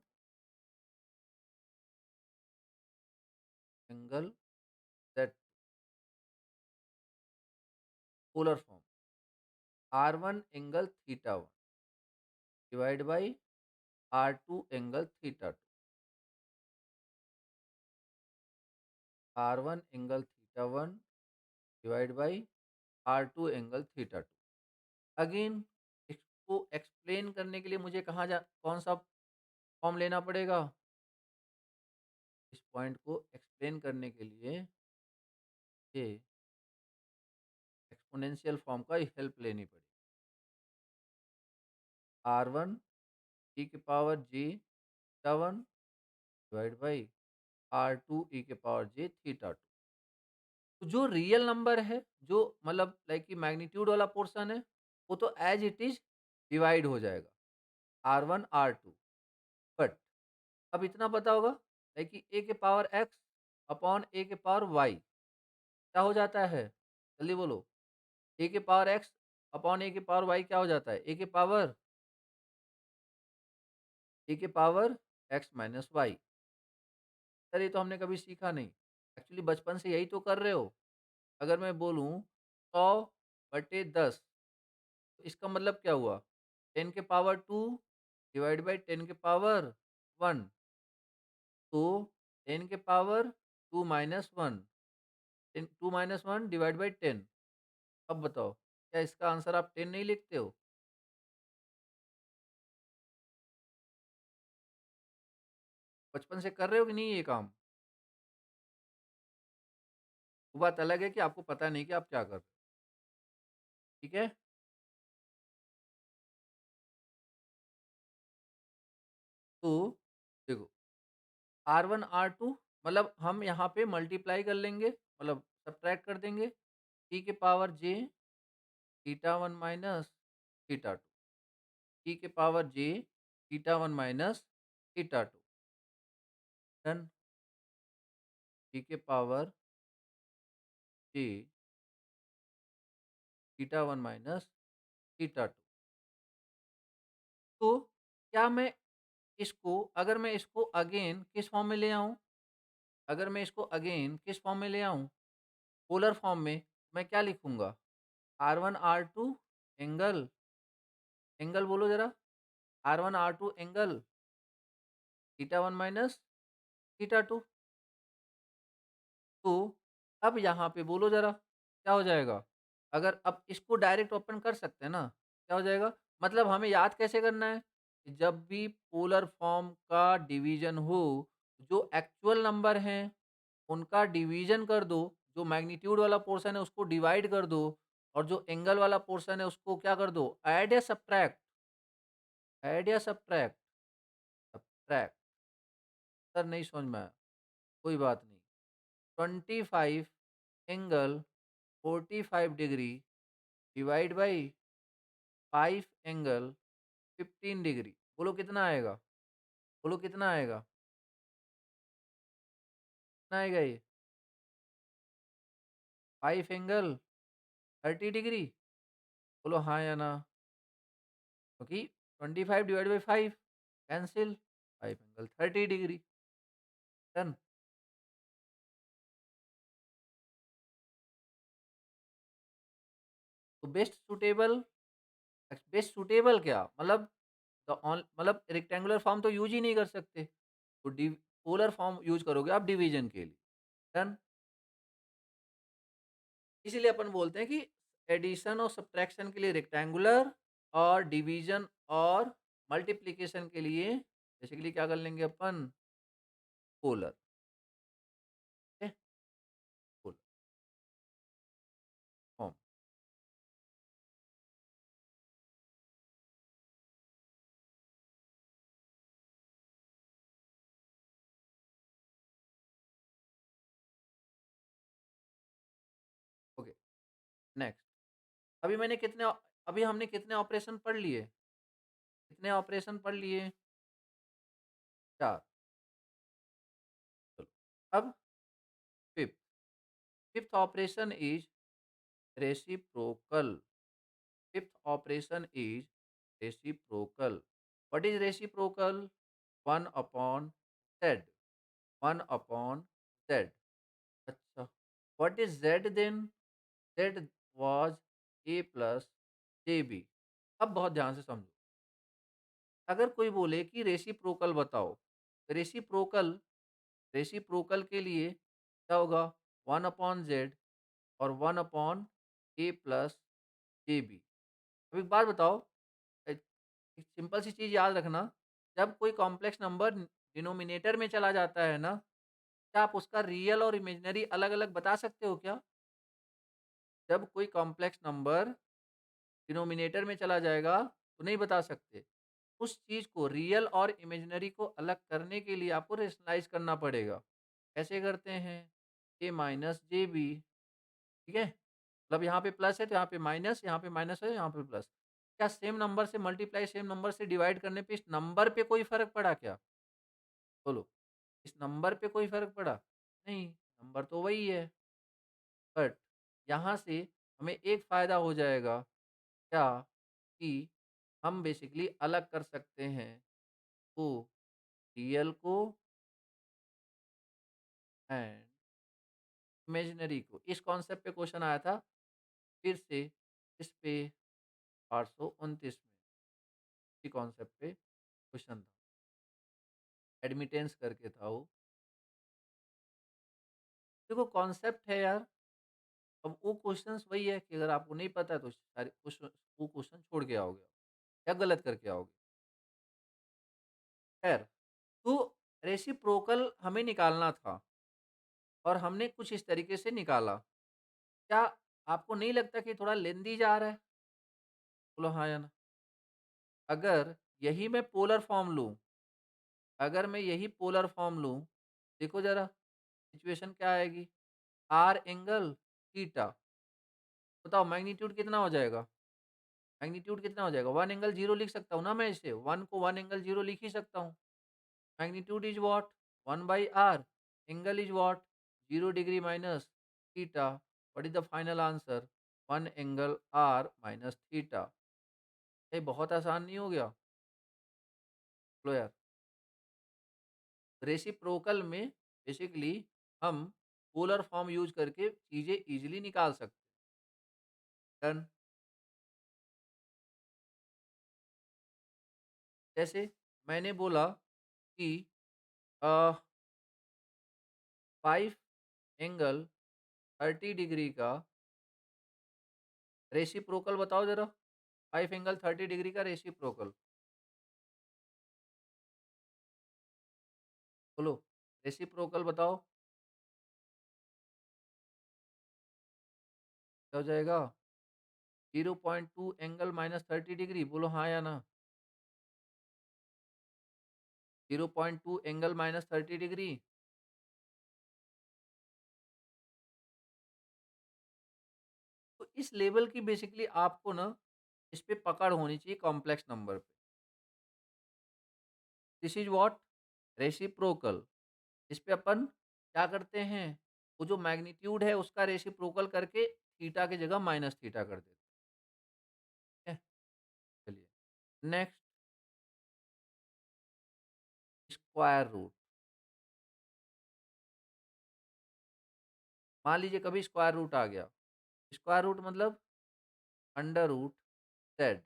Speaker 1: angle Z polar form R1 angle theta 1 divide by R2 angle theta 2 R1 angle theta 1 divide by R2 angle theta 2। Again इसको एक्सप्लेन करने के लिए मुझे कौन सा फॉर्म लेना पड़ेगा? इस पॉइंट को एक्सप्लेन करने के लिए ये एक्सपोनेंशियल फॉर्म का हेल्प लेनी पड़ेगी। R1 e की power j theta 1 divide by R2 e की पावर j थीटा 2। तो जो रियल नंबर है, जो मतलब लाइक कि मैग्नीट्यूड वाला पोर्शन है, वो तो एज इट इज डिवाइड हो जाएगा R1 R2। बट अब इतना पता होगा लाइक कि a के पावर x अपॉन a के पावर y क्या हो जाता है? जल्दी बोलो। a के पावर x अपॉन a के पावर y क्या हो जाता है? a के power x minus y. Sir ये तो हमने कभी सीखा नहीं। एक्चुअली बचपन से यही तो कर रहे हो। अगर मैं बोलूँ 100/10 तो इसका मतलब क्या हुआ? 10 के पावर 2 डिवाइड बाई 10 के पावर 1 तो 10 के power 2 minus 1 2 minus 1 divide by 10। अब बताओ क्या इसका आंसर आप 10 नहीं लिखते हो? बचपन से कर रहे हो कि नहीं ये काम? वो बात अलग है कि आपको पता नहीं कि आप क्या कर रहे हो। ठीक है? तो देखो R1 R2 मतलब हम यहाँ पे मल्टीप्लाई कर लेंगे, मतलब सब्ट्रैक्ट कर देंगे। t के power j theta 1 minus theta 2 t के power j theta 1 minus theta 2 done. t के power j theta 1 minus theta 2। तो क्या मैं इसको अगर मैं इसको अगेन किस फॉर्म में ले आऊँ? अगर मैं इसको अगेन किस फॉर्म में ले आऊँ? पोलर फॉर्म में, मैं क्या लिखूँगा? R1 R2 एंगल एंगल बोलो ज़रा, R1 R2 angle theta 1 minus theta 2। तो अब यहाँ पे बोलो ज़रा, क्या हो जाएगा? अगर अब इसको डायरेक्ट ओपन कर सकते हैं ना, क्या हो जाएगा? मतलब हमें याद कैसे करना है? कि जब भी पोलर फॉर्म का डिवीज़न हो, जो एक्चुअल नंबर हैं, उनका डिवीज़न कर दो, जो मैग्नीट्यूड वाला पोर्शन है उसको डिवाइड कर दो और जो एंगल वाला पोर्शन है उसको क्या कर दो? ऐड या सब्ट्रैक्ट? ऐड या सब्ट्रैक्ट? सब्ट्रैक्ट। सर नहीं समझ में आया, कोई बात नहीं। 25 angle 45 degree divide by 5 angle 15 degree. बोलो कितना आएगा? बोलो कितना आएगा? कितना आएगा ये? 5 एंगल 30 डिग्री। बोलो हाँ या ना? क्योंकि 25 divide by 5 cancel, 5 angle 30 degree. Done. तो बेस्ट सूटेबल क्या मतलब? मतलब रेक्टेंगुलर फॉर्म तो यूज ही नहीं कर सकते, तो पोलर फॉर्म यूज करोगे आप डिवीजन के लिए। डन। इसीलिए अपन बोलते हैं कि एडिशन और सब्ट्रैक्शन के लिए रेक्टेंगुलर और डिवीजन और मल्टीप्लिकेशन के लिए बेसिकली क्या कर लेंगे अपन? पोलर। Polar form. नेक्स्ट, अभी मैंने कितने अभी हमने कितने ऑपरेशन पढ़ लिए? कितने ऑपरेशन पढ़ लिए? 4। चलो, अब fifth, fifth operation is reciprocal. Fifth operation is reciprocal. What is reciprocal? 1 upon z, 1 upon z। अच्छा, what is z then? z was a plus jb। अब बहुत ध्यान से समझो, अगर कोई बोले कि रेसिप्रोकल बताओ, रेसिप्रोकल, रेसिप्रोकल के लिए क्या होगा? 1 अपॉन जेड और 1 अपॉन ए प्लस जे बी। अब एक बात बताओ, एक एक सिंपल सी चीज़ याद रखना, जब कोई कॉम्प्लेक्स नंबर डिनोमिनेटर में चला जाता है ना, क्या आप उसका रियल और इमेजिनरी अलग-अलग बता सकते हो क्या? जब कोई कॉम्प्लेक्स नंबर डिनोमिनेटर में चला जाएगा, तो नहीं बता सकते। उस चीज़ को रियल और इमेजिनरी को अलग करने के लिए आपको रेशनलाइज़ करना पड़ेगा। कैसे करते हैं? ए माइनस जे बी, ठीक है? मतलब यहाँ पे प्लस है तो यहाँ पे माइनस है, यहाँ पे प्लस। क्या सेम नंबर से मल्टीप्लाई सेम नंबर से डिवाइड करने पे इस नंबर पे कोई फ़र्क पड़ा क्या? बोलो, इस नंबर पे कोई फ़र्क पड़ा? नहीं, नंबर तो वही है। बट यहाँ से हमें एक फ़ायदा हो जाएगा, क्या? कि हम बेसिकली अलग कर सकते हैं को रियल को एंड इमेजिनरी को। इस कॉन्सेप्ट पे क्वेश्चन आया था, फिर से इस पे 829 में इसी कॉन्सेप्ट पे क्वेश्चन था, एडमिटेंस करके था वो। देखो कॉन्सेप्ट है यार, अब वो क्वेश्चंस वही है कि अगर आपको नहीं पता है तो सारे क्वेश्चन, वो क्वेश्चन छोड़ के आओगे या गलत करके आओगे। खैर, तो रेसिप्रोकल हमें निकालना था और हमने कुछ इस तरीके से निकाला। क्या आपको नहीं लगता कि थोड़ा लेंदी जा रहा है? बोलो हाँ या ना? अगर यही मैं पोलर फॉर्म लूँ, अगर मैं यही पोलर फॉर्म लूँ, देखो ज़रा सिचुएशन क्या आएगी? आर एंगल थीटा, बताओ मैग्नीट्यूड कितना हो जाएगा? मैग्नीट्यूड कितना हो जाएगा? 1 एंगल 0 लिख सकता हूँ ना मैं इसे, 1 को 1 एंगल 0 लिख ही सकता हूँ। Magnitude is what? 1 by r, angle is what? 0 degree minus theta. What is the final answer? 1 angle r minus theta. ये बहुत आसान नहीं हो गया? लो यार, रेसिप्रोकल में बेसिकली हम पोलर फॉर्म यूज़ करके चीज़ें ईज़िली निकाल सकते हैं। डन। जैसे मैंने बोला कि अ, 5 एंगल 30 डिग्री का रेसिप्रोकल बताओ ज़रा, 5 एंगल 30 डिग्री का रेसिप्रोकल, बोलो, रेसिप्रोकल बताओ, क्या हो जाएगा? 0.2 एंगल माइनस 30 डिग्री, बोलो हाँ या ना? 0.2 एंगल माइनस 30 डिग्री। तो इस लेवल की बेसिकली आपको ना इस पे पकड़ होनी चाहिए कॉम्प्लेक्स नंबर पे। This is what? रेसिप्रोकल। इस पे अपन क्या करते हैं? वो जो मैग्नीट्यूड है उसका रेसिप्रोकल करके थीटा की जगह माइनस थीटा कर देते हैं। चलिए, नेक्स्ट, स्क्वायर रूट। मान लीजिए कभी स्क्वायर रूट आ गया, स्क्वायर रूट मतलब अंडर रूट जेड।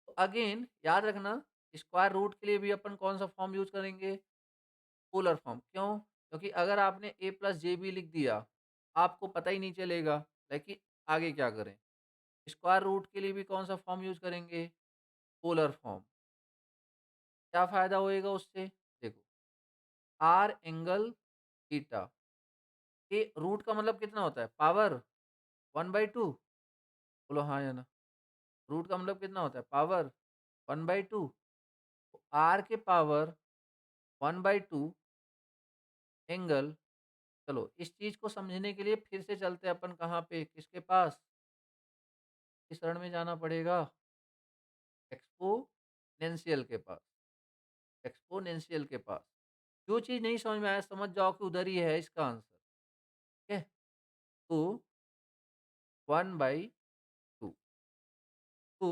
Speaker 1: तो अगेन याद रखना, स्क्वायर रूट के लिए भी अपन कौन सा फॉर्म यूज करेंगे? Polar form. क्यों? क्योंकि अगर आपने ए प्लस जे बी लिख दिया, आपको पता ही नहीं चलेगा कि आगे क्या करें। स्क्वायर रूट के लिए भी कौन सा फॉर्म यूज करेंगे? Polar form. क्या फायदा होएगा उससे? देखो, आर एंगल थीटा, ये रूट का मतलब कितना होता है? पावर 1/2। बोलो हाँ या ना? रूट का मतलब कितना होता है? पावर 1/2। तो आर के पावर 1/2 एंगल चलो इस चीज़ को समझने के लिए फिर से चलते हैं अपन कहाँ पे, किसके पास? किस रण में जाना पड़ेगा? एक्सपोनेंशियल के पास, एक्सपोनेंशियल के पास। जो चीज़ नहीं समझ में आया समझ जाओ कि उधर ही है इसका आंसर, ठीक है? तो 1/2 तो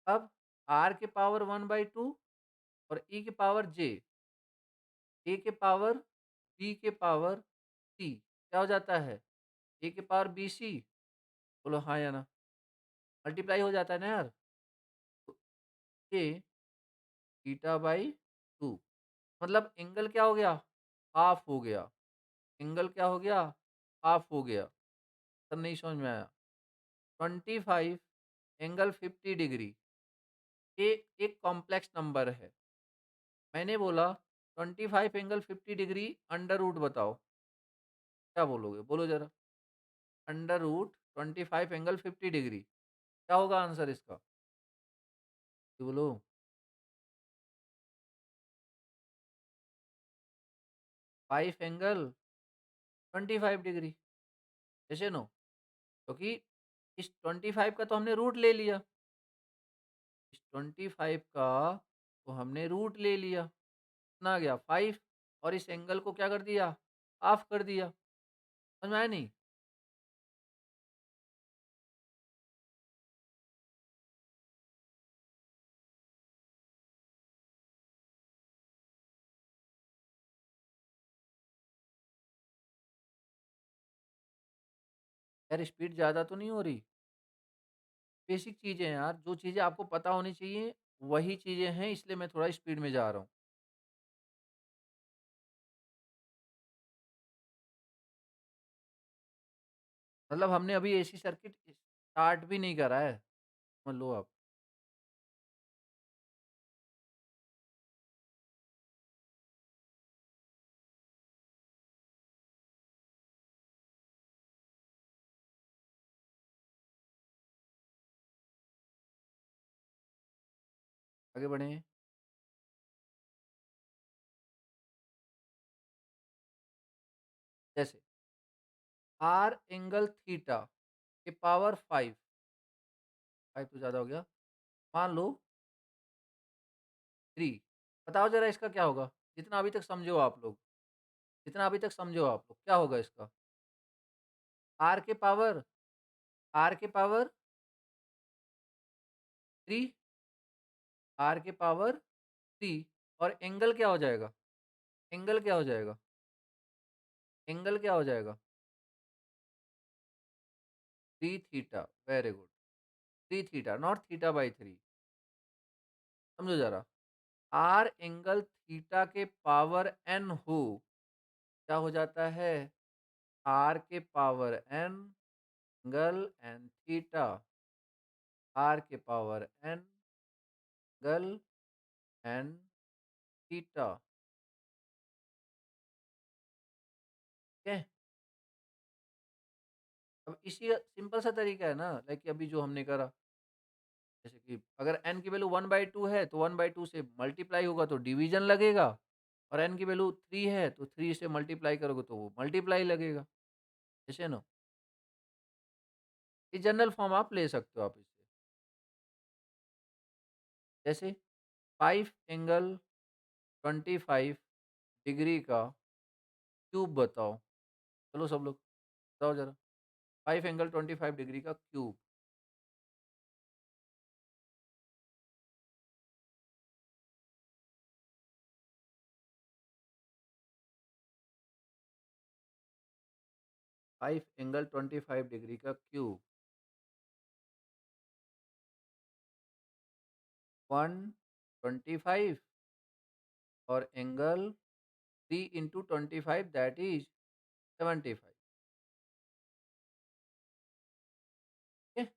Speaker 1: अब r के पावर 1/2 और e के पावर j, a के पावर b के पावर c क्या हो जाता है? a के पावर bc बोलो हाँ या ना? मल्टीप्लाई हो जाता है ना यार? तो ये थीटा/2 मतलब एंगल क्या हो गया? हाफ हो गया। एंगल क्या हो गया? हाफ हो गया। सर नहीं समझ में आया। 25 एंगल 50 डिग्री ये एक कॉम्प्लेक्स नंबर है। मैंने बोला 25 एंगल 50 डिग्री अंडर रूट बताओ। क्या बोलोगे? बोलो ज़रा। अंडर रूट 25 एंगल 50 डिग्री क्या होगा आंसर इसका? ये बोलो। 5 एंगल 25 डिग्री। जैसे नो क्योंकि इस 25 का तो हमने रूट ले लिया। इस 25 का तो हमने रूट ले लिया। कितना आ गया? 5 और इस एंगल को क्या कर दिया? हाफ कर दिया। समझ में आया नहीं? यार स्पीड ज़्यादा तो नहीं हो रही? बेसिक चीज़ें हैं यार, जो चीज़ें आपको पता होनी चाहिए, वही चीज़ें हैं इसलिए मैं थोड़ा स्पीड में जा रहा हूँ। मतलब हमने अभी एसी सर्किट स्टार्ट भी नहीं करा है, समझ लो आप। आगे बढ़ें। जैसे आर एंगल थीटा के पावर 5, 5 तो ज़्यादा हो गया, मान लो 3। बताओ ज़रा इसका क्या होगा? जितना अभी तक समझे हो आप लोग, जितना अभी तक समझे हो आप लोग, क्या होगा इसका? आर के पावर आर के पावर 3, आर के पावर 3 और एंगल क्या हो जाएगा? एंगल क्या हो जाएगा? एंगल क्या हो जाएगा? 3 theta, very good. 3 theta, not थीटा/3। समझो ज़रा, आर एंगल थीटा के पावर n हो, क्या हो जाता है? आर के power n angle n theta, R के power n angle n theta, ठीक है? अब इसी का सिंपल सा तरीका है ना, लाइक कि अभी जो हमने करा, जैसे कि अगर n की वैल्यू 1/2 है, तो 1/2 से मल्टीप्लाई होगा तो डिवीज़न लगेगा और n की वैल्यू 3 है, तो 3 से मल्टीप्लाई करोगे तो वो मल्टीप्लाई लगेगा। ऐसे ना? ये जनरल फॉर्म आप ले सकते हो आप इससे। जैसे 5 एंगल 25 डिग्री का क्यूब बताओ। चलो सब लोग बताओ ज़रा। 5 एंगल 25 डिग्री का क्यूब। 5 एंगल 25 डिग्री का क्यूब। 125 और एंगल 3 इंटू 25 दैट इज 75। ठीक है?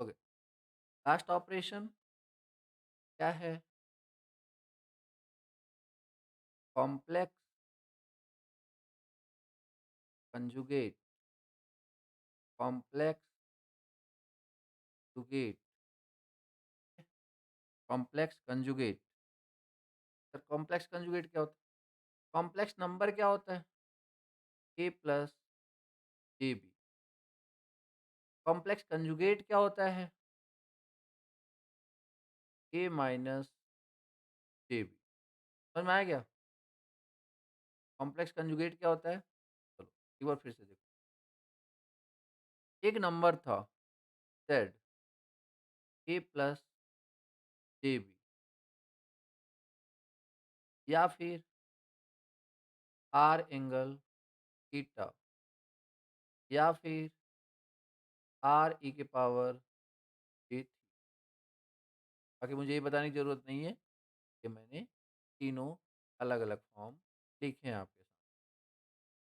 Speaker 1: ओके। लास्ट ऑपरेशन क्या है? Complex conjugate, complex conjugate, complex conjugate. Sir complex conjugate क्या होता है? कॉम्प्लेक्स नंबर क्या होता है? A plus J B. Complex conjugate क्या होता है? A minus J B. समझ में आया क्या? कॉम्प्लेक्स कंजुगेट क्या होता है? चलो एक बार फिर से देखो। एक नंबर था जेड, ए प्लस जे बी, या फिर आर एंगल थीटा, या फिर आर ई के पावर जे। बाकी मुझे ये बताने की ज़रूरत नहीं है कि मैंने तीनों अलग-अलग फॉर्म लिखे हैं आपके सामने।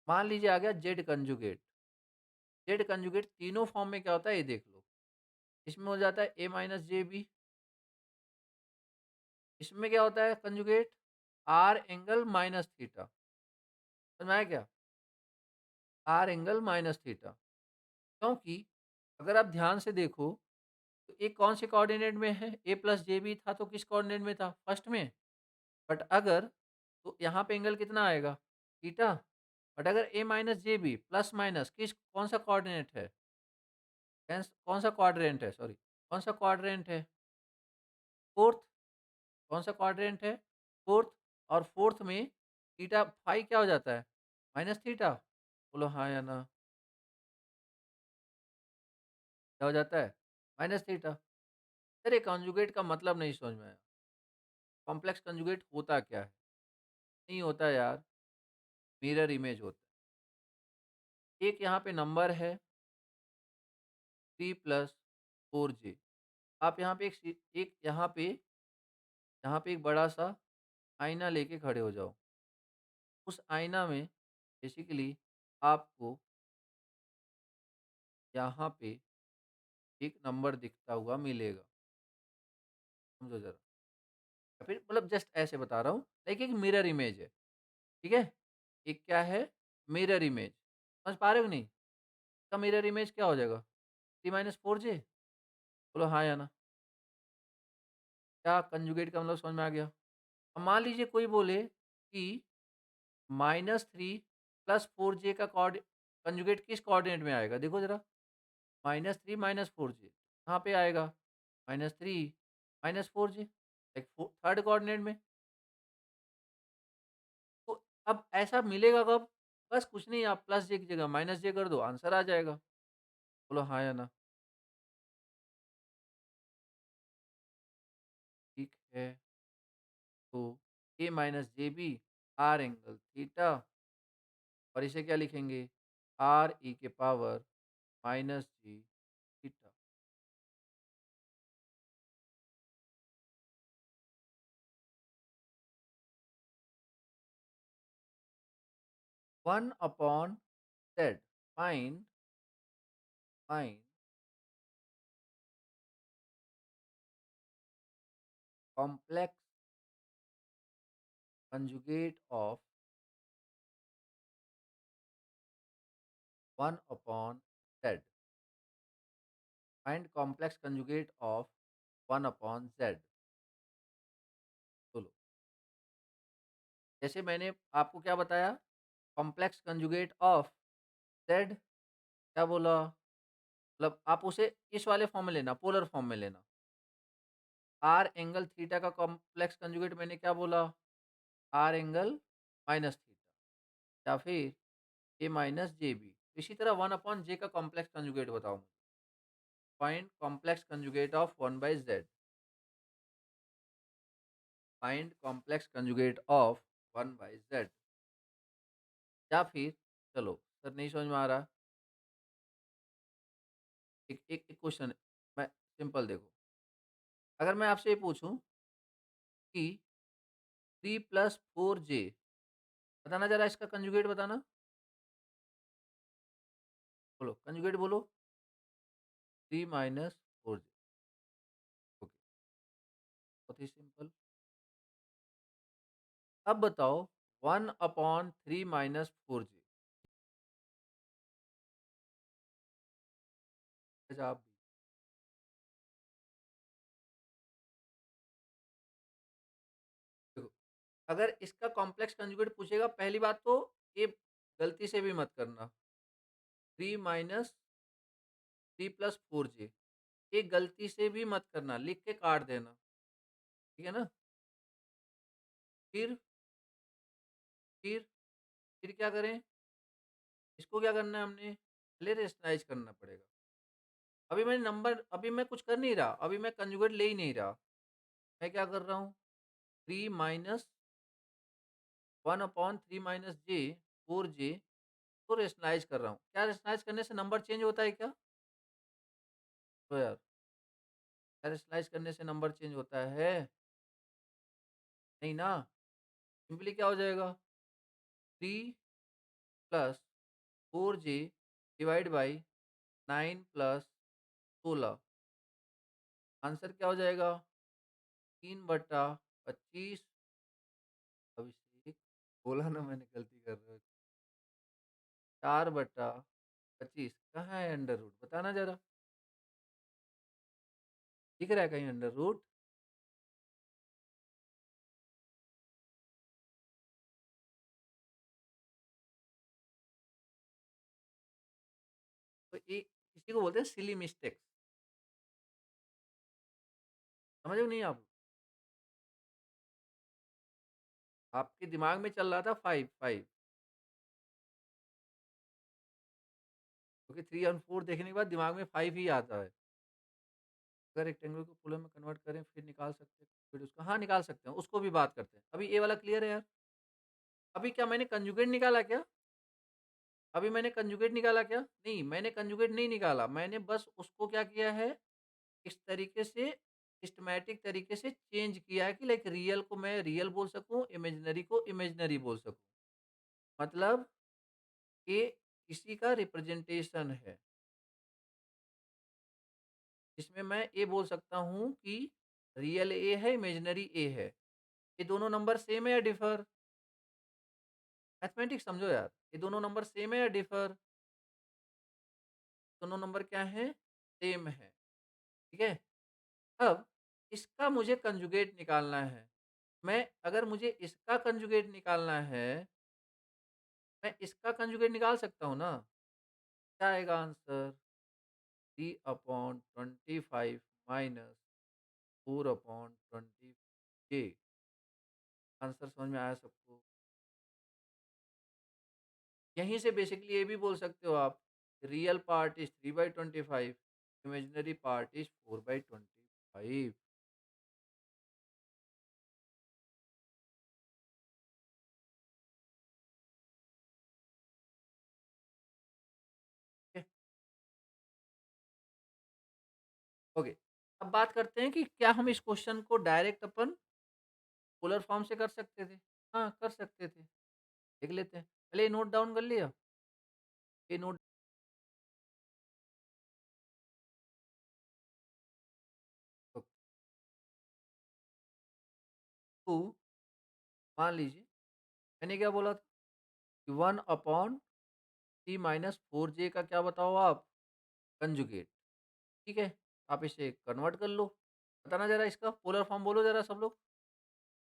Speaker 1: मान लीजिए आ गया जेड कंजुगेट। जेड कंजुगेट तीनों फॉर्म में क्या होता है ये देख लो। इसमें हो जाता है ए माइनस जे बी। इसमें क्या होता है conjugate? R angle minus theta. समझ में आया क्या? R angle minus theta. क्योंकि अगर आप ध्यान से देखो तो ये कौन से कोऑर्डिनेट में है? ए प्लस जे बी था तो किस कोऑर्डिनेट में था? फर्स्ट में। बट अगर तो यहाँ पे एंगल कितना आएगा? थीटा। बट अगर A minus J B plus minus किस कौन सा कोऑर्डिनेट है? कौन सा क्वाड्रेंट है? सॉरी, कौन सा क्वाड्रेंट है? फोर्थ। कौन सा क्वाड्रेंट है? फोर्थ। और फोर्थ में थीटा फाई क्या हो जाता है? Minus theta. बोलो हाँ या ना? क्या हो जाता है? Minus theta. सर ये कॉन्जुगेट का मतलब नहीं समझ में आया। कॉम्प्लेक्स कंजुगेट होता क्या है? नहीं होता यार, मिरर इमेज होता है। एक यहाँ पे नंबर है 3+4j। आप यहाँ पे यहाँ पे एक बड़ा सा आईना लेके खड़े हो जाओ। उस आईना में बेसिकली आपको यहाँ पे एक नंबर दिखता हुआ मिलेगा। समझो ज़रा। या फिर मतलब जस्ट ऐसे बता रहा हूँ, लाइक एक मिरर इमेज है, ठीक है? एक क्या है? Mirror image. समझ पा रहे हो कि नहीं? इसका मिरर इमेज क्या हो जाएगा? 3-4j। बोलो हाँ या ना? क्या कंजुगेट का मतलब समझ में आ गया? अब मान लीजिए कोई बोले कि -3 + 4j का कंजुगेट किस कोऑर्डिनेट में आएगा? देखो ज़रा। -3 -4j कहाँ पे आएगा? -3 -4j, एक थर्ड कोऑर्डिनेट में। तो अब ऐसा मिलेगा कब? बस कुछ नहीं, आप प्लस जे की जगह माइनस जे कर दो, आंसर आ जाएगा। बोलो हाँ या ना? ठीक है। तो A minus J B, R angle theta, और इसे क्या लिखेंगे? आर ई के power minus G theta. 1/z। Find complex conjugate of 1/z। Find complex conjugate of 1/z। बोलो। जैसे मैंने आपको क्या बताया? Complex conjugate of z। क्या बोला? मतलब आप उसे इस वाले फॉर्म में लेना, पोलर फॉर्म में लेना। आर एंगल थीटा का कॉम्प्लेक्स कंजुगेट मैंने क्या बोला? आर एंगल माइनस थीटा, या फिर ए माइनस जे बी। इसी तरह 1/j का कॉम्प्लेक्स कंजुगेट बताओ मुझे। Find complex conjugate of 1/z। Find complex conjugate of 1/z। या फिर चलो, सर नहीं समझ में आ रहा। एक एक एक क्वेश्चन मैं सिंपल देखो। अगर मैं आपसे ये पूछूं कि 3+4j, बताना जरा इसका कंजुगेट बताना। बोलो कंजुगेट बोलो। 3-4j। ओके, बहुत ही सिंपल। अब बताओ 1/3 - 4j। आप भी। देखो, अगर इसका कॉम्प्लेक्स कंजुगेट पूछेगा, पहली बात तो ये गलती से भी मत करना। 3 माइनस 3 प्लस 4j, ये गलती से भी मत करना, लिख के काट देना, ठीक है ना? फिर फिर फिर क्या करें? इसको क्या करना है हमने? पहले रेशनलाइज़ करना पड़ेगा। अभी मैं कुछ कर नहीं रहा, अभी मैं कंजुगेट ले ही नहीं रहा। मैं क्या कर रहा हूँ? 3 माइनस 1 अपॉन 3 माइनस जे 4j को रेशनलाइज़ कर रहा हूँ। क्या रेशनलाइज़ करने से नंबर चेंज होता है क्या? तो यार, क्या रेशनलाइज़ करने से नंबर चेंज होता है? नहीं ना। सिंपली क्या हो जाएगा? 3 plus 4j divide by 9 plus 16, answer क्या हो जाएगा? 3/25। अभिषेक, बोला ना मैंने गलती कर रहे हो। 4/25 कहाँ है अंडर रूट? बताना ज़रा। दिख रहा है कहीं अंडर रूट? तो ये इसी को बोलते हैं सिली मिस्टेक्स। समझ में नहीं आप? आपके दिमाग में चल रहा था 5 5, क्योंकि 3 और 4 देखने के बाद दिमाग में 5 ही आता है। अगर रेक्टेंगल को पोलर में कन्वर्ट करें फिर निकाल सकते हैं, फिर उसका, हाँ, निकाल सकते हैं, उसको भी बात करते हैं। अभी ये वाला क्लियर है यार? अभी क्या मैंने कंजुगेट निकाला क्या? अभी मैंने कंजुगेट निकाला क्या? नहीं, मैंने कंजुगेट नहीं निकाला। मैंने बस उसको क्या किया है, इस तरीके से सिस्टमैटिक तरीके से चेंज किया है कि लाइक रियल को मैं रियल बोल सकूँ, इमेजिनरी को इमेजिनरी बोल सकूँ। मतलब ये किसी का रिप्रेजेंटेशन है, जिसमें मैं ये बोल सकता हूँ कि रियल ए है, इमेजिनरी ए है। ये दोनों नंबर सेम है या डिफर? मैथमेटिक्स समझो यार। ये दोनों नंबर सेम है या डिफर? दोनों नंबर क्या हैं? सेम है, ठीक है? अब इसका मुझे कंजुगेट निकालना है। मैं अगर मुझे इसका कंजुगेट निकालना है, मैं इसका कंजुगेट निकाल सकता हूँ ना? क्या आएगा आंसर? 3/25 माइनस 4/20 के। आंसर समझ में आया सबको? यहीं से बेसिकली ये भी बोल सकते हो आप, real part is 3/25, imaginary part is 4/25। Okay, अब बात करते हैं कि क्या हम इस क्वेश्चन को डायरेक्ट अपन पोलर फॉर्म से कर सकते थे? हाँ, कर सकते थे। देख लेते हैं। पहले ये नोट डाउन कर लिया? ये नोट, टू, मान लीजिए मैंने क्या बोला था कि 1/3 - 4j का क्या बताओ आप? कंजुगेट, ठीक है? आप इसे कन्वर्ट कर लो। बताना ज़रा इसका पोलर फॉर्म बोलो ज़रा सब लोग।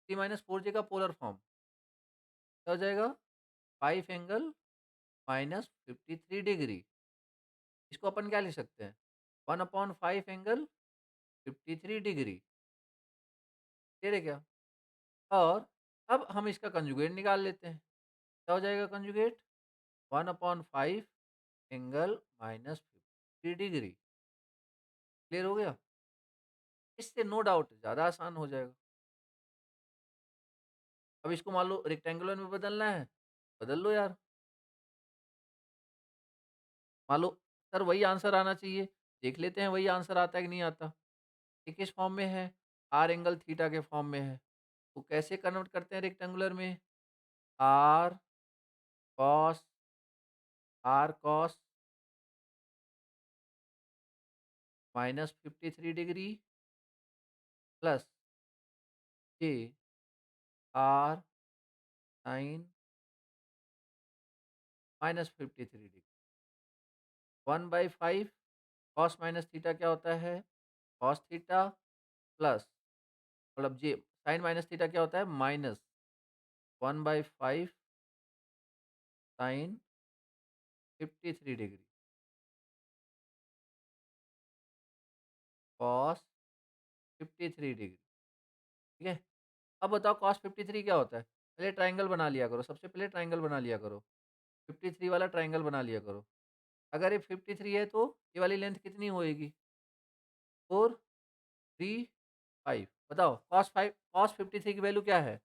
Speaker 1: 3 - 4j का पोलर फॉर्म क्या हो जाएगा? 5 एंगल -53 डिग्री। इसको अपन क्या लिख सकते हैं? 1/5 एंगल 53 डिग्री। क्लियर है क्या? और अब हम इसका कंजुगेट निकाल लेते हैं। क्या हो जाएगा कंजुगेट? 1/5 angle -53 degree. क्लियर हो गया? इससे नो डाउट ज़्यादा आसान हो जाएगा। अब इसको मान लो रेक्टेंगुलर में बदलना है, बदल लो यार। मान लो सर वही आंसर आना चाहिए, देख लेते हैं वही आंसर आता है कि नहीं आता। ये किस फॉर्म में है? आर एंगल थीटा के फॉर्म में है। तो कैसे कन्वर्ट करते हैं रेक्टेंगुलर में? R cos, r cos -53 degree plus j r sin -53 degree. 1/5 cos minus theta क्या होता है? कॉस थीटा प्लस मतलब जे साइन माइनस थीटा क्या होता है? Minus 1/5 sine 53 degree cos 53 degree, ठीक है? अब बताओ कॉस 53 क्या होता है? पहले ट्रायंगल बना लिया करो, सबसे पहले ट्रायंगल बना लिया करो। 53 वाला ट्रायंगल बना लिया करो। अगर ये 53 है तो ये वाली लेंथ कितनी होएगी? 4, 3, 5 बताओ कॉस 53 की वैल्यू क्या है?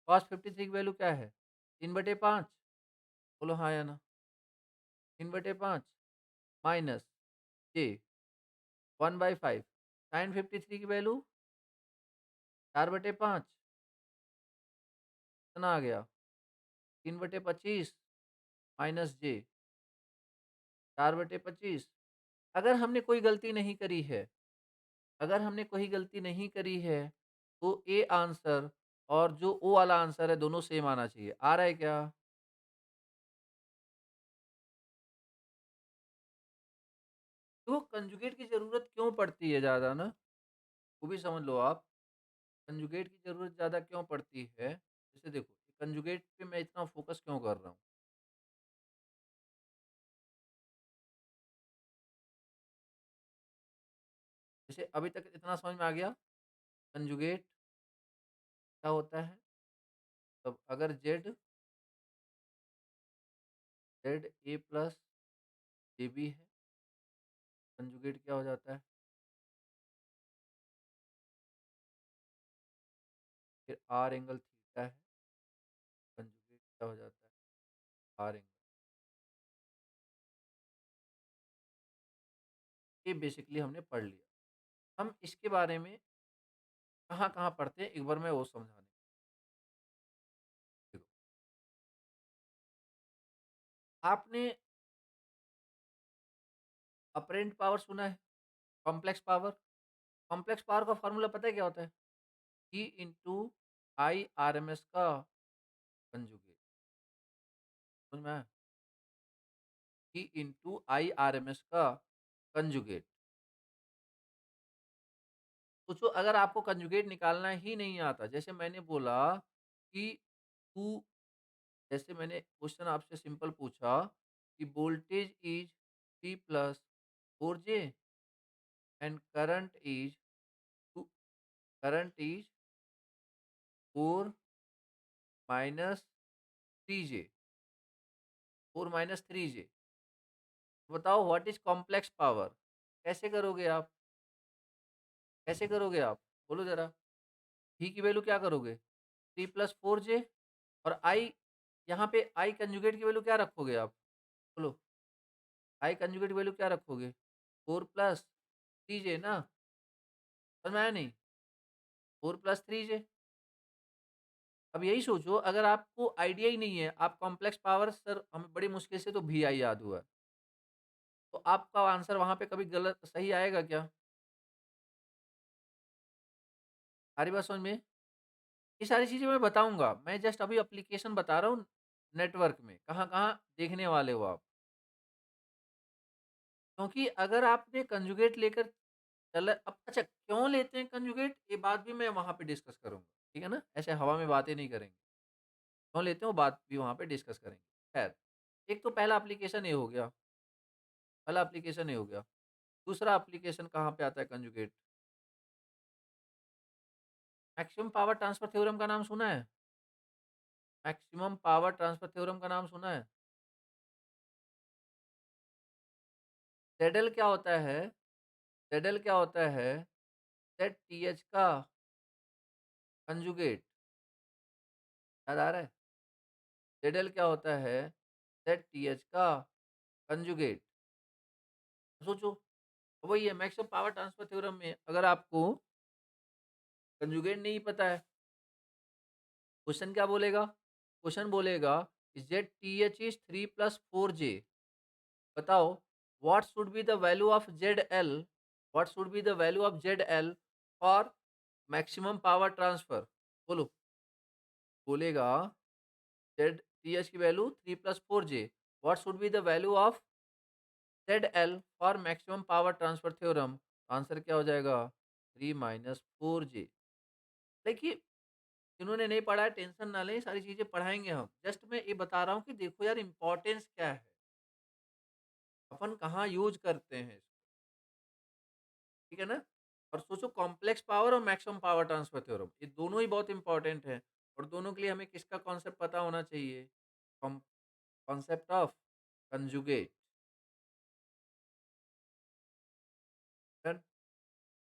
Speaker 1: कॉस 53 की वैल्यू क्या है? 3/5 बोलो हाँ या ना? 3/5 माइनस जे 1/5 साइन 53 की वैल्यू 4/5 कितना आ गया? 3/25 माइनस जे 4/25। अगर हमने कोई गलती नहीं करी है, अगर हमने कोई गलती नहीं करी है, तो ए आंसर और जो ओ वाला आंसर है दोनों सेम आना चाहिए। आ रहा है क्या? तो कंजुगेट की ज़रूरत क्यों पड़ती है ज़्यादा ना? वो भी समझ लो आप, कंजुगेट की ज़रूरत ज़्यादा क्यों पड़ती है? जैसे देखो, कंजुगेट पे मैं इतना फ़ोकस क्यों कर रहा हूँ? जैसे अभी तक इतना समझ में आ गया, कंजुगेट क्या होता है? तब अगर z a plus J b है, कंजुगेट क्या हो जाता है? फिर आर एंगल थीटा है, कंजुगेट क्या हो जाता है? R angle. ये बेसिकली हमने पढ़ लिया। हम इसके बारे में कहाँ-कहाँ पढ़ते हैं, एक बार मैं वो समझाने देखो, आपने अप्रेंट पावर सुना है? Complex power? कॉम्प्लेक्स पावर का फ़ॉर्मूला पता है क्या होता है? ई इंटू आई आरएमएस का कंजुगेट, समझ में आया? ई इंटू आई आरएमएस का कंजुगेट। सोचो अगर आपको कंजुगेट निकालना ही नहीं आता, जैसे मैंने बोला कि टू जैसे मैंने क्वेश्चन आपसे सिंपल पूछा कि voltage is 3 plus 4J and to current is 4 minus 3J 4 minus 3J। बताओ व्हाट इज कॉम्प्लेक्स पावर? कैसे करोगे आप? कैसे करोगे आप? बोलो जरा। ही की वैल्यू क्या करोगे? 3 + 4J और आई, यहाँ पे आई कंजुगेट की वैल्यू क्या रखोगे आप? बोलो। आई कंजुगेट वैल्यू क्या रखोगे? 4 + 3J ना? समझ में आया नहीं? 4 + 3J। अब यही सोचो अगर आपको आइडिया ही नहीं है, आप कॉम्प्लेक्स पावर सर हमें बड़ी मुश्किल से तो VI याद हुआ है, तो आपका आंसर वहाँ पे कभी गलत सही आएगा क्या? आ रही बात समझ में? ये सारी चीज़ें मैं बताऊँगा, मैं जस्ट अभी एप्लीकेशन बता रहा हूँ नेटवर्क में, कहाँ-कहाँ देखने वाले हो आप। क्योंकि अगर आपने कंजुगेट लेकर चला अब अच्छा क्यों लेते हैं कंजुगेट? ये बात भी मैं वहाँ पे डिस्कस करूँगा, ठीक है ना? ऐसे हवा में बातें नहीं करेंगे। क्यों लेते हैं वो बात भी वहाँ पे डिस्कस करेंगे। खैर, एक तो पहला एप्लीकेशन ये हो गया, पहला एप्लीकेशन ये हो गया। दूसरा एप्लीकेशन कहाँ पे आता है conjugate? Maximum power transfer theorem का नाम सुना है? मैक्सिमम पावर ट्रांसफर थ्योरम का नाम सुना है? ज़ेडएल क्या होता है? ज़ेडएल क्या होता है? ज़ेड का कंजुगेट, याद आ रहा है? ज़ेडएल क्या होता है? ज़ेड का कंजुगेट। सोचो, वही है मैक्सिमम पावर ट्रांसफर थ्योरम में अगर आपको कंजुगेट नहीं पता है, क्वेश्चन क्या बोलेगा? क्वेश्चन बोलेगा ZTH इज 3 + 4J। बताओ what should be the value of ZL, what should be the value of ZL for maximum power transfer? बोलो। बोलेगा ZTH की value 3 + 4J, what should be the value of ZL for maximum power transfer theorem, answer क्या हो जाएगा? 3 माइनस 4J। देखिए, जिन्होंने नहीं पढ़ा है टेंशन ना लें, ये सारी चीज़ें पढ़ाएँगे हम। जस्ट मैं ये बता रहा हूँ कि देखो यार इम्पोर्टेंस क्या है, अपन कहाँ यूज़ करते हैं इसको, ठीक है ना? और सोचो कॉम्प्लेक्स पावर और मैक्सिमम पावर ट्रांसफर थ्योरम, ये दोनों ही बहुत इम्पोर्टेंट हैं और दोनों के लिए हमें किसका कॉन्सेप्ट पता होना चाहिए? Com concept of conjugate, done?